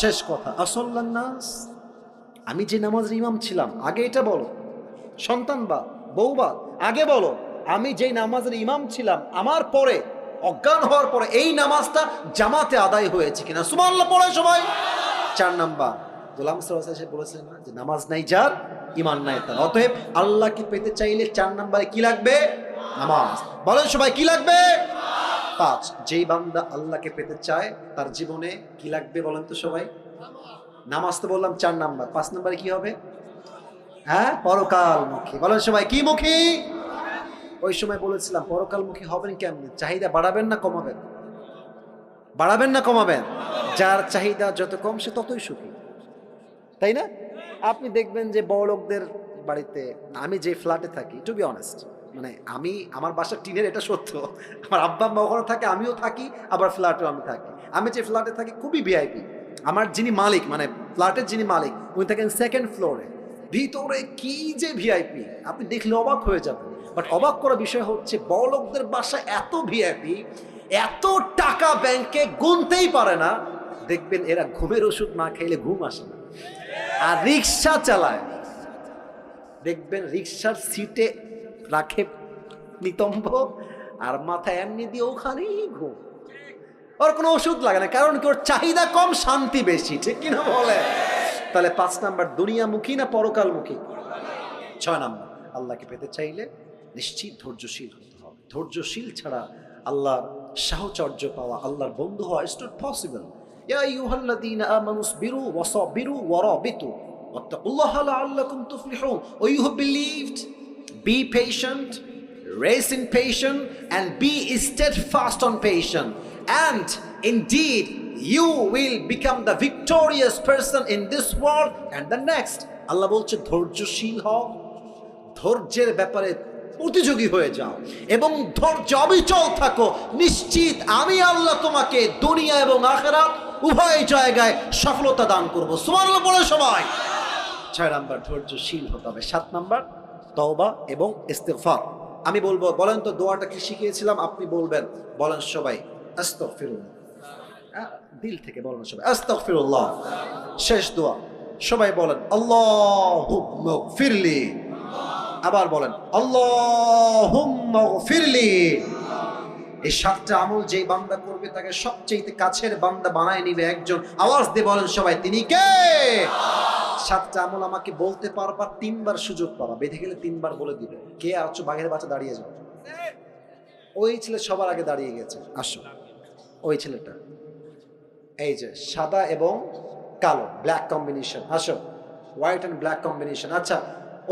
শেষ কথা আসাল্লান নাস, আমি যে নামাজের ইমাম ছিলাম আগে এটা বলো, সন্তান বা বউ বা আগে বলো, আমি যেই নামাজের ইমাম ছিলাম আমার পরে অজ্ঞান হওয়ার পরে এই নামাজটা জামাতে আদায় হয়েছে কিনা, সুবহানাল্লাহ পড়ে সবাই। চার নাম্বার গোলাম সাল্লাল্লাহু আলাইহি ওয়াসাল্লাম বলেছেন না যে নামাজ নাই যার ঈমান নাই তার। অতএব আল্লাহকে পেতে চাইলে চার নাম্বারে কি লাগবে? নামাজ। বলেন সবাই কি লাগবে? পাঁচ। যেই বান্দা আল্লাহকে পেতে চায় তার জীবনে কি লাগবে বলেন তো সবাই? নামাজ তো বললাম চার নাম্বার, পাঁচ নাম্বারে কি হবে? হ্যাঁ, পরকালমুখী। বলেন সবাই কি মুখী? ওই সময় বলেছিলাম পরকালমুখী হবেন কেমনি? চাহিদা বাড়াবেন না কমাবেন? বাড়াবেন না কমাবেন? যার চাহিদা যত কম সে ততই সুখী, তাই না? আপনি দেখবেন যে বড় লোকদের বাড়িতে, আমি যে ফ্ল্যাটে থাকি, টু বি অনেস্ট, মানে আমি আমার বাসার টিনের এটা সত্য, আমার আব্বা আম্মা ওখানে থাকে, আমিও থাকি, আবার ফ্ল্যাটেও আমি থাকি। আমি যে ফ্ল্যাটে থাকি খুবই ভিআইপি, আমার যিনি মালিক মানে ফ্ল্যাটের যিনি মালিক উনি থাকেন সেকেন্ড ফ্লোরে, ভিতরে কি যে ভিআইপি আপনি দেখলে অবাক হয়ে যাবেন। বাট অবাক করার বিষয় হচ্ছে বড় লোকদের বাসা এত ভিআইপি, এত টাকা ব্যাংকে গুনতেই পারে না, দেখবেন এরা ঘুমের ওষুধ না খাইলে ঘুম আসে না, আর রিক্সা চালায়, দেখবেন রিক্সার সিটে রাখে নিতম্ব আর মাথায় এমনি দিয়ে ওখানেই ঘুম, ওর কোনো ওষুধ লাগে না, কারণ কি ওর চাহিদা কম শান্তি বেশি, ঠিক কিনা বলে? তাহলে পাঁচ নাম্বার দুনিয়ামুখী না পরকালমুখী? ছয় নাম্বার আল্লাহকে পেতে চাইলে নিশ্চিত ধৈর্যশীল হতে হবে। ধৈর্যশীল ছাড়া আল্লাহর সাহচর্য পাওয়া, আল্লাহর বন্ধু হওয়া ইজ নট পসিবল। ইয়া আইয়ুহাল্লাযীনা আমানু সবিরু ওয়া সাবিরু ওয়া রাবিতু ওয়াত্তাকুল্লাহা লাআল্লাকুম তুফলিহুন। O you have believed, be patient, raise in patience, and be steadfast on patience, and indeed you will become the victorious person in this world and the next. আল্লাহ বলছে ধৈর্যশীল হও, ধৈর্যের ব্যাপারে প্রতিযোগী হয়ে যাও এবং ধৈর্য অবিচল থাকো, নিশ্চিত আমি আল্লাহ তোমাকে দুনিয়া এবং আখিরাত উভয় জায়গায় সফলতা দান করব। সুবহানাল্লাহ বলে সবাই। ছয় নাম্বার ধৈর্যশীল হতে হবে। সাত নাম্বার তওবা এবং ইস্তিগফার। আমি বলবো, বলেন তো দোয়াটা কি শিখিয়েছিলাম, আপনি বলবেন, বলেন সবাই আস্তাগফিরুল্লাহ। দিল থেকে বলেন সবাই আস্তাগফিরুল্লাহ। শেষ দোয়া সবাই বলেন আল্লাহুম্মা গফিরলি। আবার বলেন আল্লাহুম্মা গফিরলি। এই 7টা আমল যেই বান্দা করবে তাকে সবচেয়ে কাছের বান্দা বানায় নিবে একজন। আওয়াজ দিয়ে বলেন সবাই, তিনি কে? 7টা আমল আমাকে বলতে পারবা, 3বার সুযোগ পাবা, বেঁধে গেলে 3বার বলে দিবে। কে আছো? বাঘের বাচ্চা দাঁড়িয়ে যাও। ওই ছেলে সবার আগে দাঁড়িয়ে গেছে, আসো। ওই ছেলেটা, এই যে সাদা এবং কালো, ব্ল্যাক কম্বিনেশন, আসো। White and black combination. আচ্ছা,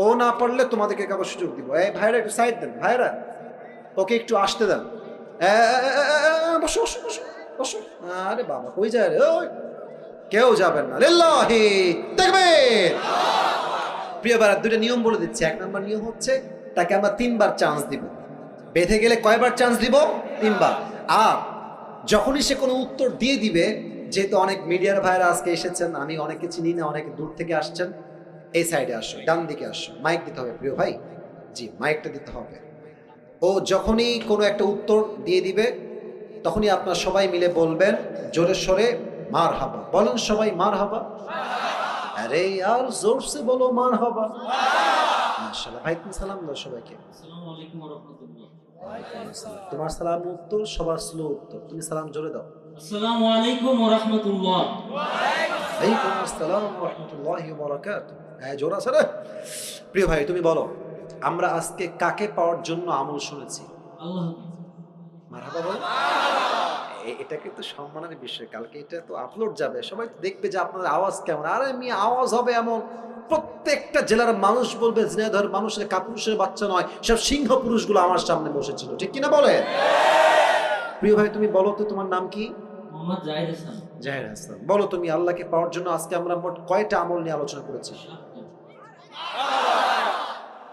ও না পারলে তোমাদেরকে কারো সুযোগ দিব। এই ভাইরা একটু সাইড দেন, ভাইরা ওকে একটু আসতে দেন। বসো বসো বসো বসো। আরে বাবা কই যায় রে? ওই কেউ যাবেন না। লিল্লাহি তাকবীর। প্রিয় ভাইরা, দুটো নিয়ম বলে দিচ্ছি। 1 নম্বর নিয়ম হচ্ছে তাকে আমরা 3বার চান্স দিব। বেঁধে গেলে কয়বার চান্স দিব? 3বার। আর যখনই সে কোনো উত্তর দিয়ে দিবে, যেহেতু অনেক মিডিয়ার ভাইরা আজকে এসেছেন, আমি অনেকে চিনি না, অনেকে দূর থেকে আসছেন, এই সাইডে আসো, ডান দিকে আসো। মাইক দিতে হবে প্রিয় ভাই, জি মাইকটা দিতে হবে। ও যখনই কোনো একটা উত্তর দিয়ে দিবে, তখনই আপনারা সবাই মিলে বলবেন জোরে সোরে মারহাবা। বলেন সবাই মারহাবা। আরে আর জোরসে বলো মারহাবা। মাশাআল্লাহ। ভাই তুমি সালাম দাও সবাইকে। আসসালামু আলাইকুম ওয়া রাহমাতুল্লাহ। তোমার সালাম উত্তর, সবার স্লো উত্তর। তুমি সালাম জোরে দাও। আসসালামু আলাইকুম ওয়া রাহমাতুল্লাহ। ওয়ালাইকুম আসসালাম ওয়া রাহমাতুল্লাহি ওয়া বারাকাতুহু। হ্যাঁ জোর আছে রে। প্রিয় ভাই তুমি বলো, আমরা আজকে কাকে পাওয়ার জন্য আমল শুনেছি? আল্লাহ। মারহাবা বল। এটা কিন্তু সম্মানের বিষয়। কালকে এটা তো আপলোড যাবে, সবাই তো দেখবে যে আপনার আওয়াজ কেমন। আরে আমি আওয়াজ হবে এমন, প্রত্যেকটা জেলার মানুষ বলবে ঝিনাইদহের মানুষের কাপুরুষের বাচ্চা নয়, সব সিংহ পুরুষগুলো আমার সামনে বসেছিল, ঠিক কিনা বলে? প্রিয় ভাই তুমি বলো তো, তোমার নাম কি? মোহাম্মদ জাহিদ হাসান। জাহিদ হাসান। বলো তুমি, আল্লাহকে পাওয়ার জন্য আজকে আমরা মোট কয়টা আমল নিয়ে আলোচনা করেছি?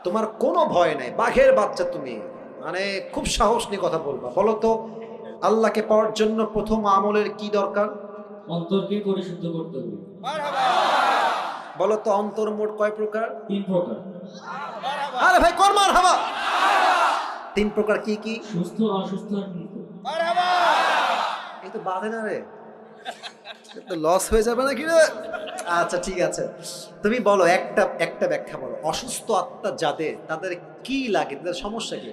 তোমার কোনো ভয় নাই, বাঘের বাচ্চা তুমি, মানে খুব সাহস নিয়ে কথা বলবা। বলো তো, আল্লাহকে পাওয়ার জন্য প্রথম আমলের কি দরকার? অন্তরকে পরিশুদ্ধ করতে হবে। বলো তো, অন্তর মোট কয় প্রকার? 3 প্রকার। আরে ভাই কর মারহাবা। 3 প্রকার কি কি? সুস্থ, অসুস্থ আর মৃত। এই তো বাধে না রে, তো লস হয়ে যাবে নাকি রে? আচ্ছা ঠিক আছে, তুমি বলো একটা একটা ব্যাখ্যা বলো। অসুস্থ আত্মা যাদের, তাদের কি লাগে, তাদের সমস্যা কি?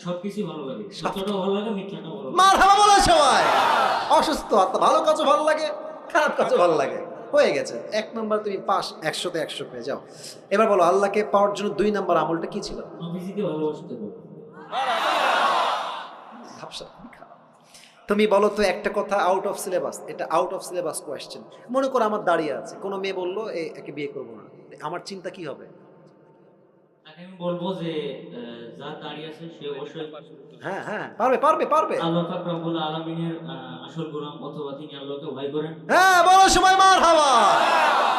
সবকিছু ভালো লাগে, সত্যটাও ভালো লাগে, মিথ্যাটাও ভালো লাগে। মারহাবা বলো সবাই। অসুস্থ আত্মা, ভালো কাজও ভালো লাগে, খারাপ কাজও ভালো লাগে। হয়ে গেছে, 1 নম্বর তুমি পাস, 100-তে 100 পেয়ে যাও। এবার বলো, আল্লাহকে পাওয়ার জন্য 2 নম্বর আমলটা কি ছিল? নবীজিকে ভালোবাসতে হবে। ভাবসা খুবই খারাপ। তুমি বলো তো একটা কথা, আউট অফ সিলেবাস, এটা আউট অফ সিলেবাস কোয়েশ্চেন। মনে করো আমার দাঁড়িয়ে আছে, কোনো মেয়ে বললো একে বিয়ে করবো না, আমার চিন্তা কি হবে? তাকে আমি বলবো যে যার দাঁড়িয়ে আছে সে অবশ্যই হ্যাঁ হ্যাঁ, পারবে পারবে পারবে। আল্লাহ পাক রব্বুল আলামিনের আসল গোলাম, অথবা তিনি আল্লাহকে ভয় করেন। হ্যাঁ বলো সবাই মারহাবা।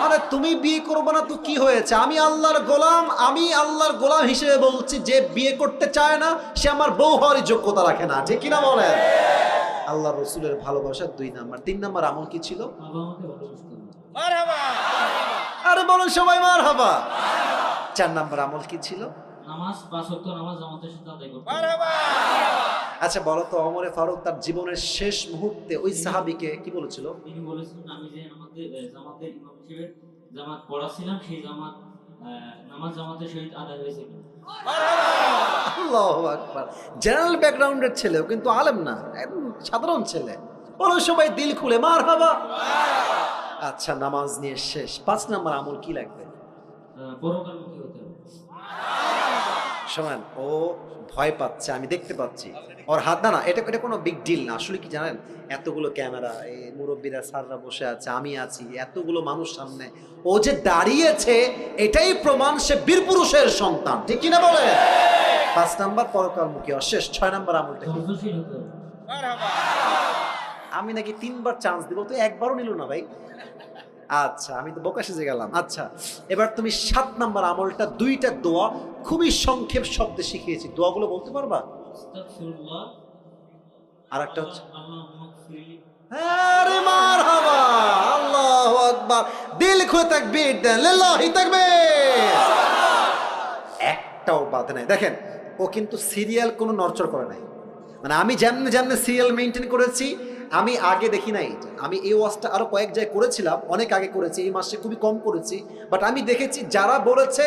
মানে তুমি বিয়ে করবে না তো কি হয়েছে? আমি আল্লাহর গোলাম, আমি আল্লাহর গোলাম হিসেবে বলছি, যে বিয়ে করতে চায় না সে আমার বউ হওয়ারই যোগ্যতা রাখে না, ঠিক কিনা বলেন? আল্লাহ রসুলের ভালোবাসা 2 নাম্বার। 3 নাম্বার আমল কি ছিল? বাবা আমাকে ভালোবাসতে হবে। আরে বলুন সবাই মারহাবা। 4 নাম্বার আমল কি ছিল? নামাজ, 5 ওয়াক্ত নামাজ জামাতের সাথে আদায় করতে হবে। আচ্ছা বলো তো, ওমর ফারুক তার জীবনের শেষ মুহূর্তে ওই সাহাবীকে কি বলেছিল? তিনি বলেছেন, আমি যে জামাতের ইমাম হিসেবে জামাত পড়াছিলাম, সেই জামাত নামাজ জামাতের সহিত আদায় হয়েছে কিনা। আল্লাহু আকবার। জেনারেল ব্যাকগ্রাউন্ডের ছেলেও কিন্তু আলেম না, একদম সাধারণ ছেলে। বলো সবাই দিল খুলে মারহাবা। আচ্ছা নামাজ নিয়ে শেষ, 5 নাম্বার আমল কি লাগবে? পরকালমুখী হতে হবে। শোনেন, ও ভয় পাচ্ছে, আমি দেখতে পাচ্ছি ওর হাত। না না, এটা এটা কোনো বিগ ডিল না। আসলে কি জানেন, এতগুলো ক্যামেরা, এই মুরব্বীরা স্যাররা বসে আছে, আমি আছি, এতগুলো মানুষ সামনে, ও যে দাঁড়িয়েছে এটাই প্রমাণ সে বীর পুরুষের সন্তান, ঠিক কিনা বলে? 5 নাম্বার পরকালমুখী শেষ। 6 নাম্বার আমলটা কি? ধৈর্যশীল হতে হবে। আমি নাকি 3বার চান্স দিব, তো একবারও নিল না ভাই। আচ্ছা আমি তো বোকা সেজে গেলাম। আচ্ছা এবার তুমি 7 নাম্বার আমলটা, 2টা দোয়া খুবই সংক্ষেপ শব্দে শিখিয়েছি, দোয়াগুলো বলতে পারবা? আস্তাগফিরুল্লাহ, আর একটা হচ্ছে আল্লাহুম্মা গফিরলি। আরে মারহাবা, আল্লাহু আকবার। দিল খুলে তাকবীর দেন, লিল্লাহি তাকবীর। একটাও বাধে নাই। দেখেন ও কিন্তু সিরিয়াল কোনো নড়চড় করে নাই। মানে আমি যেমনি যেমনি সিরিয়াল মেনটেন করেছি, আমি আগে দেখি নাই। আমি এই ওয়াজটা আরো কয়েক জায়গায় করেছিলাম, অনেক আগে করেছি, এই মাসে খুবই কম করেছি, বাট আমি দেখেছি যারা বলেছে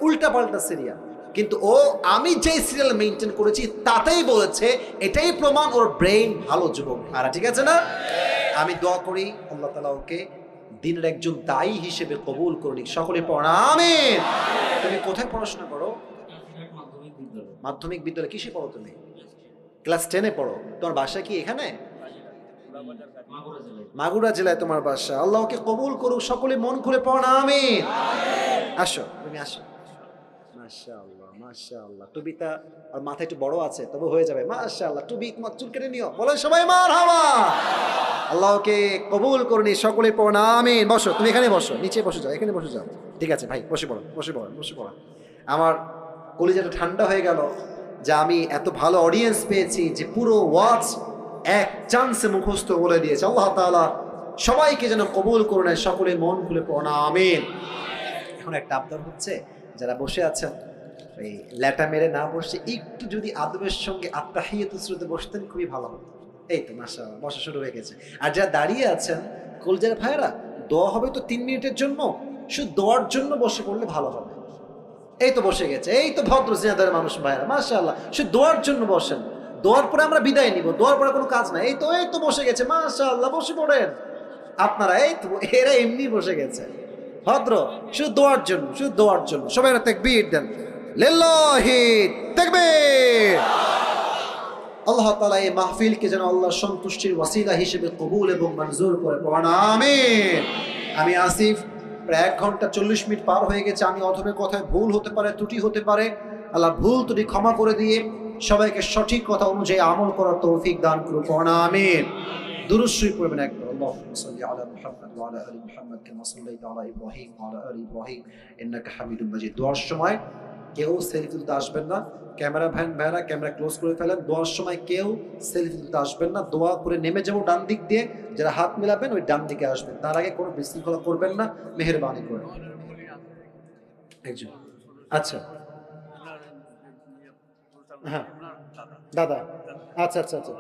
উল্টা পাল্টা সিরিয়াল, কিন্তু ও আমি যেই সিরিয়াল মেনটেন করেছি তাতেই বলেছে, এটাই প্রমাণ ওর ব্রেইন ভালো যুবক। আর ঠিক আছে না? আমি দোয়া করি আল্লাহ তাআলা ওকে দিনের একজন দায়ী হিসেবে কবুল করুন। সকলে পড়া আমিন। তুমি কোথায় পড়াশোনা করো? কাশীঘাট মাধ্যমিক বিদ্যালয়। মাধ্যমিক বিদ্যালয়ে কিসে পড়ো তুমি? ক্লাস 10-এ পড়ো। তোমার বাসা কি এখানে? মাগুরা জেলায়। মাগুরা জেলায় তোমার বাসা। আল্লাহ ওকে কবুল করুক। সকলে মন খুলে পড়া আমিন। আসো, তুমি আসো। মাশাআল্লাহ, মাশাআল্লাহ। টুপিটা আর মাথা একটু বড় আছে, তবে হয়ে যাবে। মাশাআল্লাহ। টুপি তোমার চুল কেটে নিও। বলেন সবাই মারহাবা। আল্লাহ ওকে কবুল করুন। সকলে পড়া আমিন। বসো, তুমি এখানে বসো, নিচে বসে যাও, এখানে বসে যাও। ঠিক আছে ভাই, বসে পড়ো, বসে পড়ো, বসে পড়ো। আমার কলিজাটা ঠান্ডা হয়ে গেল যে আমি এত ভালো অডিয়েন্স পেয়েছি যে পুরো ওয়াজ এক চান্সে মুখস্থ বলে দিয়েছে। আল্লাহ তাআলা সবাইকে যেন কবুল করুন। সকলে মন খুলে পড়া আমিন। এখন একটা আবদার হচ্ছে, যারা বসে আছেন এই ল্যাটা মেরে না বসে একটু যদি আদবের সঙ্গে আত্তাহিয়াতুস সুরতে বসতেন খুবই ভালো হতো। এই তো মাশাআল্লাহ, বসা শুরু হয়ে গেছে। আর যারা দাঁড়িয়ে আছেন কলজার ভাইরা, দোয়া হবে তো 3 মিনিটের জন্য, শুধু দোয়ার জন্য বসে পড়লে ভালো হবে। এই তো বসে গেছে, এই তো ভদ্র জিনাদার মানুষ ভাইরা, মাশাআল্লাহ। শুধু দোয়ার জন্য বসেন, দোয়ার পরে আমরা বিদায় নিব, দোয়ার পরে কোনো কাজ নাই। এই তো বসে গেছে, মাশাআল্লাহ, বসে পড়েন আপনারা। এই তো এরা এমনি বসে গেছে ভদ্র, শুধু দোয়ার জন্য, শুধু দোয়ার জন্য। সবাই তাকবীর দেন, লিল্লাহি তাকবীর। আল্লাহ তাআলা এই মাহফিলকে যেন আল্লাহর সন্তুষ্টির ওয়াসিলা হিসেবে কবুল এবং মঞ্জুর করে পড়ান আমিন। আমি আসিফ, প্রায় 1 ঘন্টা 40 মিনিট পার হয়ে গেছে। আমি অথবা কথায় ভুল হতে পারে, ত্রুটি হতে পারে। আল্লাহ ভুল ত্রুটি ক্ষমা করে দিয়ে সবাইকে সঠিক কথা অনুযায়ী আমল করার তৌফিক দান করুন। পড়ান আমিন। দুরূদ শরীফ পড়বেন একবার। আল্লাহুম্মা সাল্লি আলা মুহাম্মাদ ওয়া আলা আলি মুহাম্মাদ কামা সাল্লাইতা আলা ইব্রাহিম ওয়া আলা আলি ইব্রাহিম ইন্নাকা হামিদুম মাজিদ। দোয়ার সময় কেউ সেলফি তুলতে আসবেন না। ক্যামেরা ভাইরা ক্যামেরা ক্লোজ করে ফেলেন। দোয়ার সময় কেউ সেলফি তুলতে আসবেন না। দোয়া করে নেমে যাবো ডান দিক দিয়ে, যারা হাত মিলাবেন ওই ডান দিকে আসবেন। তার আগে কোনো বিশৃঙ্খলা করবেন না, মেহেরবানি করে। একজন আচ্ছা, হ্যাঁ দাদা, আচ্ছা আচ্ছা আচ্ছা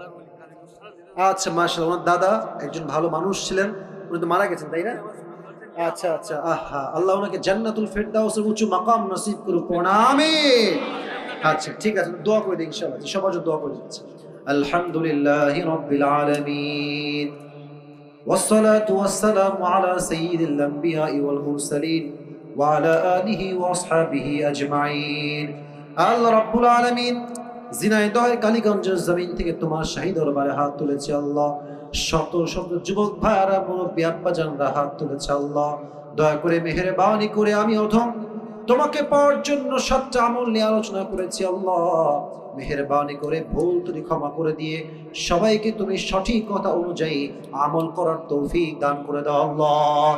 আচ্ছা, মাশাআল্লাহ। ওনার দাদা একজন ভালো মানুষ ছিলেন, উনি তো মারা গেছেন, তাই না? আচ্ছা আচ্ছা, আহা, আল্লাহ ওনাকে জান্নাতুল ফেরদাউসের উঁচু মাকাম নসিব করুক। আমিন। আচ্ছা ঠিক আছে, দোয়া করে দিই ইনশাআল্লাহ। সবার জন্য দোয়া করে দিচ্ছি। আলহামদুলিল্লাহি রাব্বিল আলামিন ওয়াসসালাতু ওয়াসসালামু আলা সাইয়্যিদিল আমবিয়াই ওয়াল মুরসালিন ওয়া আলা আলিহি ওয়া আসহাবিহি আজমাইন। আল্লাহ রাব্বুল আলামিন ঝিনাইদহের কালীগঞ্জের জমিন থেকে তোমার শাহী দরবারে হাত তুলেছে আল্লাহ। শত শত যুবক ভাইরা, মুরব্বী আব্বাজানরা হাত তুলেছে আল্লাহ। দয়া করে মেহেরবানি করে আমি অধম তোমাকে পাওয়ার জন্য 7টা আমল নিয়ে আলোচনা করেছি আল্লাহ। মেহেরবানি করে ভুল ত্রুটি ক্ষমা করে দিয়ে সবাইকে তুমি সঠিক কথা অনুযায়ী আমল করার তৌফিক দান করে দাও আল্লাহ।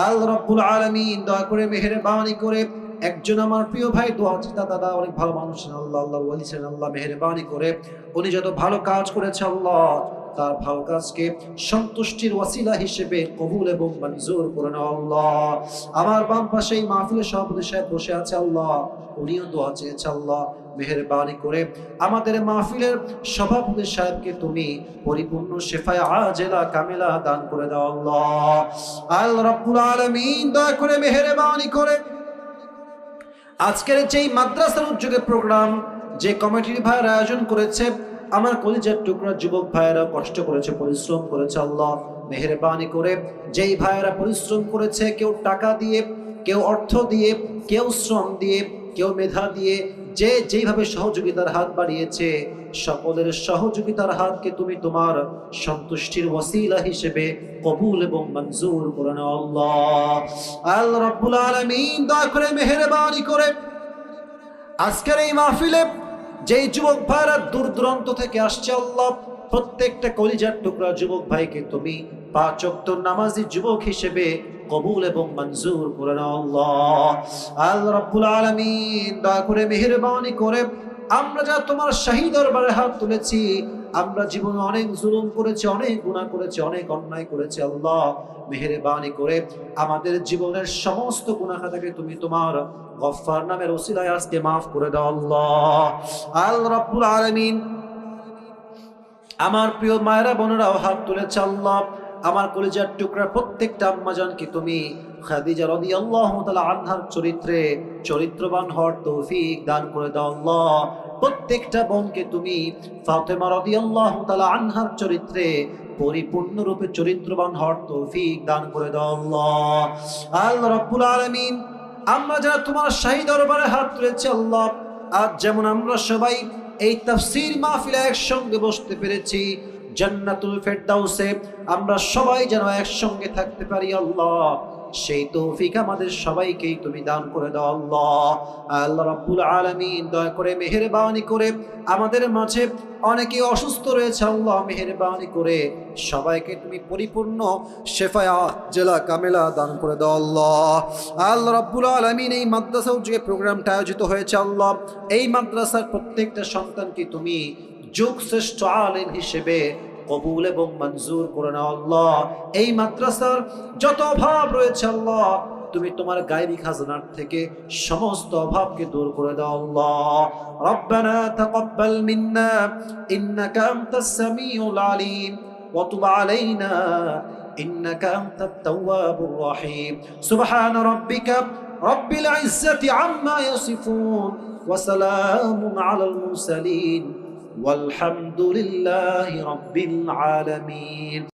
আল্লাহ রাব্বুল আলামিন দয়া করে মেহেরবানি করে একজন আমার প্রিয় ভাই দোয়া চিন্তা দাদা, অনেক ভালো মানুষ আল্লাহ, আল্লাহ ওয়ালি ছিলেন আল্লাহ। মেহেরবানি করে উনি যত ভালো কাজ করেছে আল্লাহ, তার ভালো কাজকে সন্তুষ্টির ওয়াসিলা হিসেবে কবুল এবং মঞ্জুর করে নাও আল্লাহ। আমার বাম পাশে এই মাহফিলের সভাপতি সাহেব বসে আছে আল্লাহ, উনিও দোয়া চেয়েছে আল্লাহ। মেহেরবানি করে আমাদের মাহফিলের সভাপতি সাহেবকে তুমি পরিপূর্ণ শেফায়ে আজেলা কামেলা দান করে দাও আল্লাহ। আল্লাহ রাব্বুল আলামিন দয়া করে মেহেরবানি করে আজকের যেই মাদ্রাসার উদ্যোগে প্রোগ্রাম, যে কমিটির ভাইয়ের আয়োজন করেছে, আমার কলিজার টুকরা যুবক ভাইয়েরা কষ্ট করেছে, পরিশ্রম করেছে আল্লাহ। মেহেরবানি করে যেই ভাইয়েরা পরিশ্রম করেছে, কেউ টাকা দিয়ে, কেউ অর্থ দিয়ে, কেউ শ্রম দিয়ে, কেউ মেধা দিয়ে, যে যেইভাবে সহযোগিতার হাত বাড়িয়েছে, সকলের সহযোগিতার হাতকে তুমি তোমার সন্তুষ্টির ওয়াসিলা হিসেবে কবুল এবং মঞ্জুর করে নাও আল্লাহ। আল্লাহ রাব্বুল আলামিন দয়া করে মেহেরবানি করে আজকের এই মাহফিলে যেই যুবক ভাইরা দূর দূরান্ত থেকে আসছে আল্লাহ, প্রত্যেকটা কলিজার টুকরা যুবক ভাইকে তুমি 5 ওয়াক্ত নামাজি যুবক হিসেবে কবুল এবং মঞ্জুর করে নাও আল্লাহ। আল্লাহ রাব্বুল আলামিন দয়া করে মেহেরবানি করে আমরা যা তোমার শাহী দরবারে হাত তুলেছি, আমরা জীবনে অনেক জুলুম করেছি, অনেক গুনাহ করেছি, অনেক অন্যায় করেছি। আল্লাহ মেহেরবানি করে আমাদের জীবনের সমস্ত গুনাহ খাতাকে তুমি তোমার গফফার নামের ওসিলায় আজকে মাফ করে দাও আল্লাহ। আল্লাহ রাব্বুল আলামিন, আমার প্রিয় মায়েরা বোনেরাও হাত তুলেছে আল্লাহ। আমার কলিজার টুকরা প্রত্যেকটা আম্মাজানকে তুমি খাদিজা রাদিয়াল্লাহু তাআলা আনহার চরিত্রে চরিত্রবান হওয়ার তৌফিক দান করে দাও আল্লাহ। প্রত্যেকটা বোনকে তুমি ফাতেমা রাদিয়াল্লাহু তাআলা আনহার চরিত্রে পরিপূর্ণরূপে চরিত্রবান হওয়ার তৌফিক দান করে দাও আল্লাহ। আল্লাহ রাব্বুল আলামিন, আমরা যারা তোমার শাহী দরবারে হাত তুলেছি আল্লাহ, আজ যেমন আমরা সবাই এই তাফসীর মাহফিলে একসঙ্গে বসতে পেরেছি, জান্নাতুল ফেরদাউসে আমরা সবাই যেন একসঙ্গে থাকতে পারি আল্লাহ, সেই তৌফিক আমাদের সবাইকেই তুমি দান করে দাও আল্লাহ। আল্লাহ রাব্বুল আলামিন, দয়া করে মেহেরবানি করে আমাদের মাঝে অনেকে অসুস্থ রয়েছে আল্লাহ, মেহেরবানি করে সবাইকে তুমি পরিপূর্ণ শেফায়া জেলা কামেলা দান করে দাও আল্লাহ। আল্লাহ রাব্বুল আলামিন, এই মাদ্রাসার যে প্রোগ্রামটা আয়োজিত হয়েছে আল্লাহ, এই মাদ্রাসার প্রত্যেকটা সন্তানকে তুমি যুগ শ্রেষ্ঠ আলেম হিসেবে কবুল এবং মঞ্জুর করে নাও আল্লাহ। এই মাদ্রাসার যত অভাব রয়েছে আল্লাহ, তুমি তোমার গায়বী খাজানার থেকে সমস্ত অভাবকে দূর করে দাও আল্লাহ। রব্বানা তাকাব্বাল মিন্না ইন্নাকা আনতাস সামিউল আলিম ওয়া তুব আলাইনা ইন্নাকা আনতাত তাওয়াবুর রহিম। সুবহান রাব্বিকা রাব্বিল ইজ্জাতি আম্মা ইয়াসিফুন ওয়া সালামুন আলাল মুরসালিন والحمد لله رب العالمين।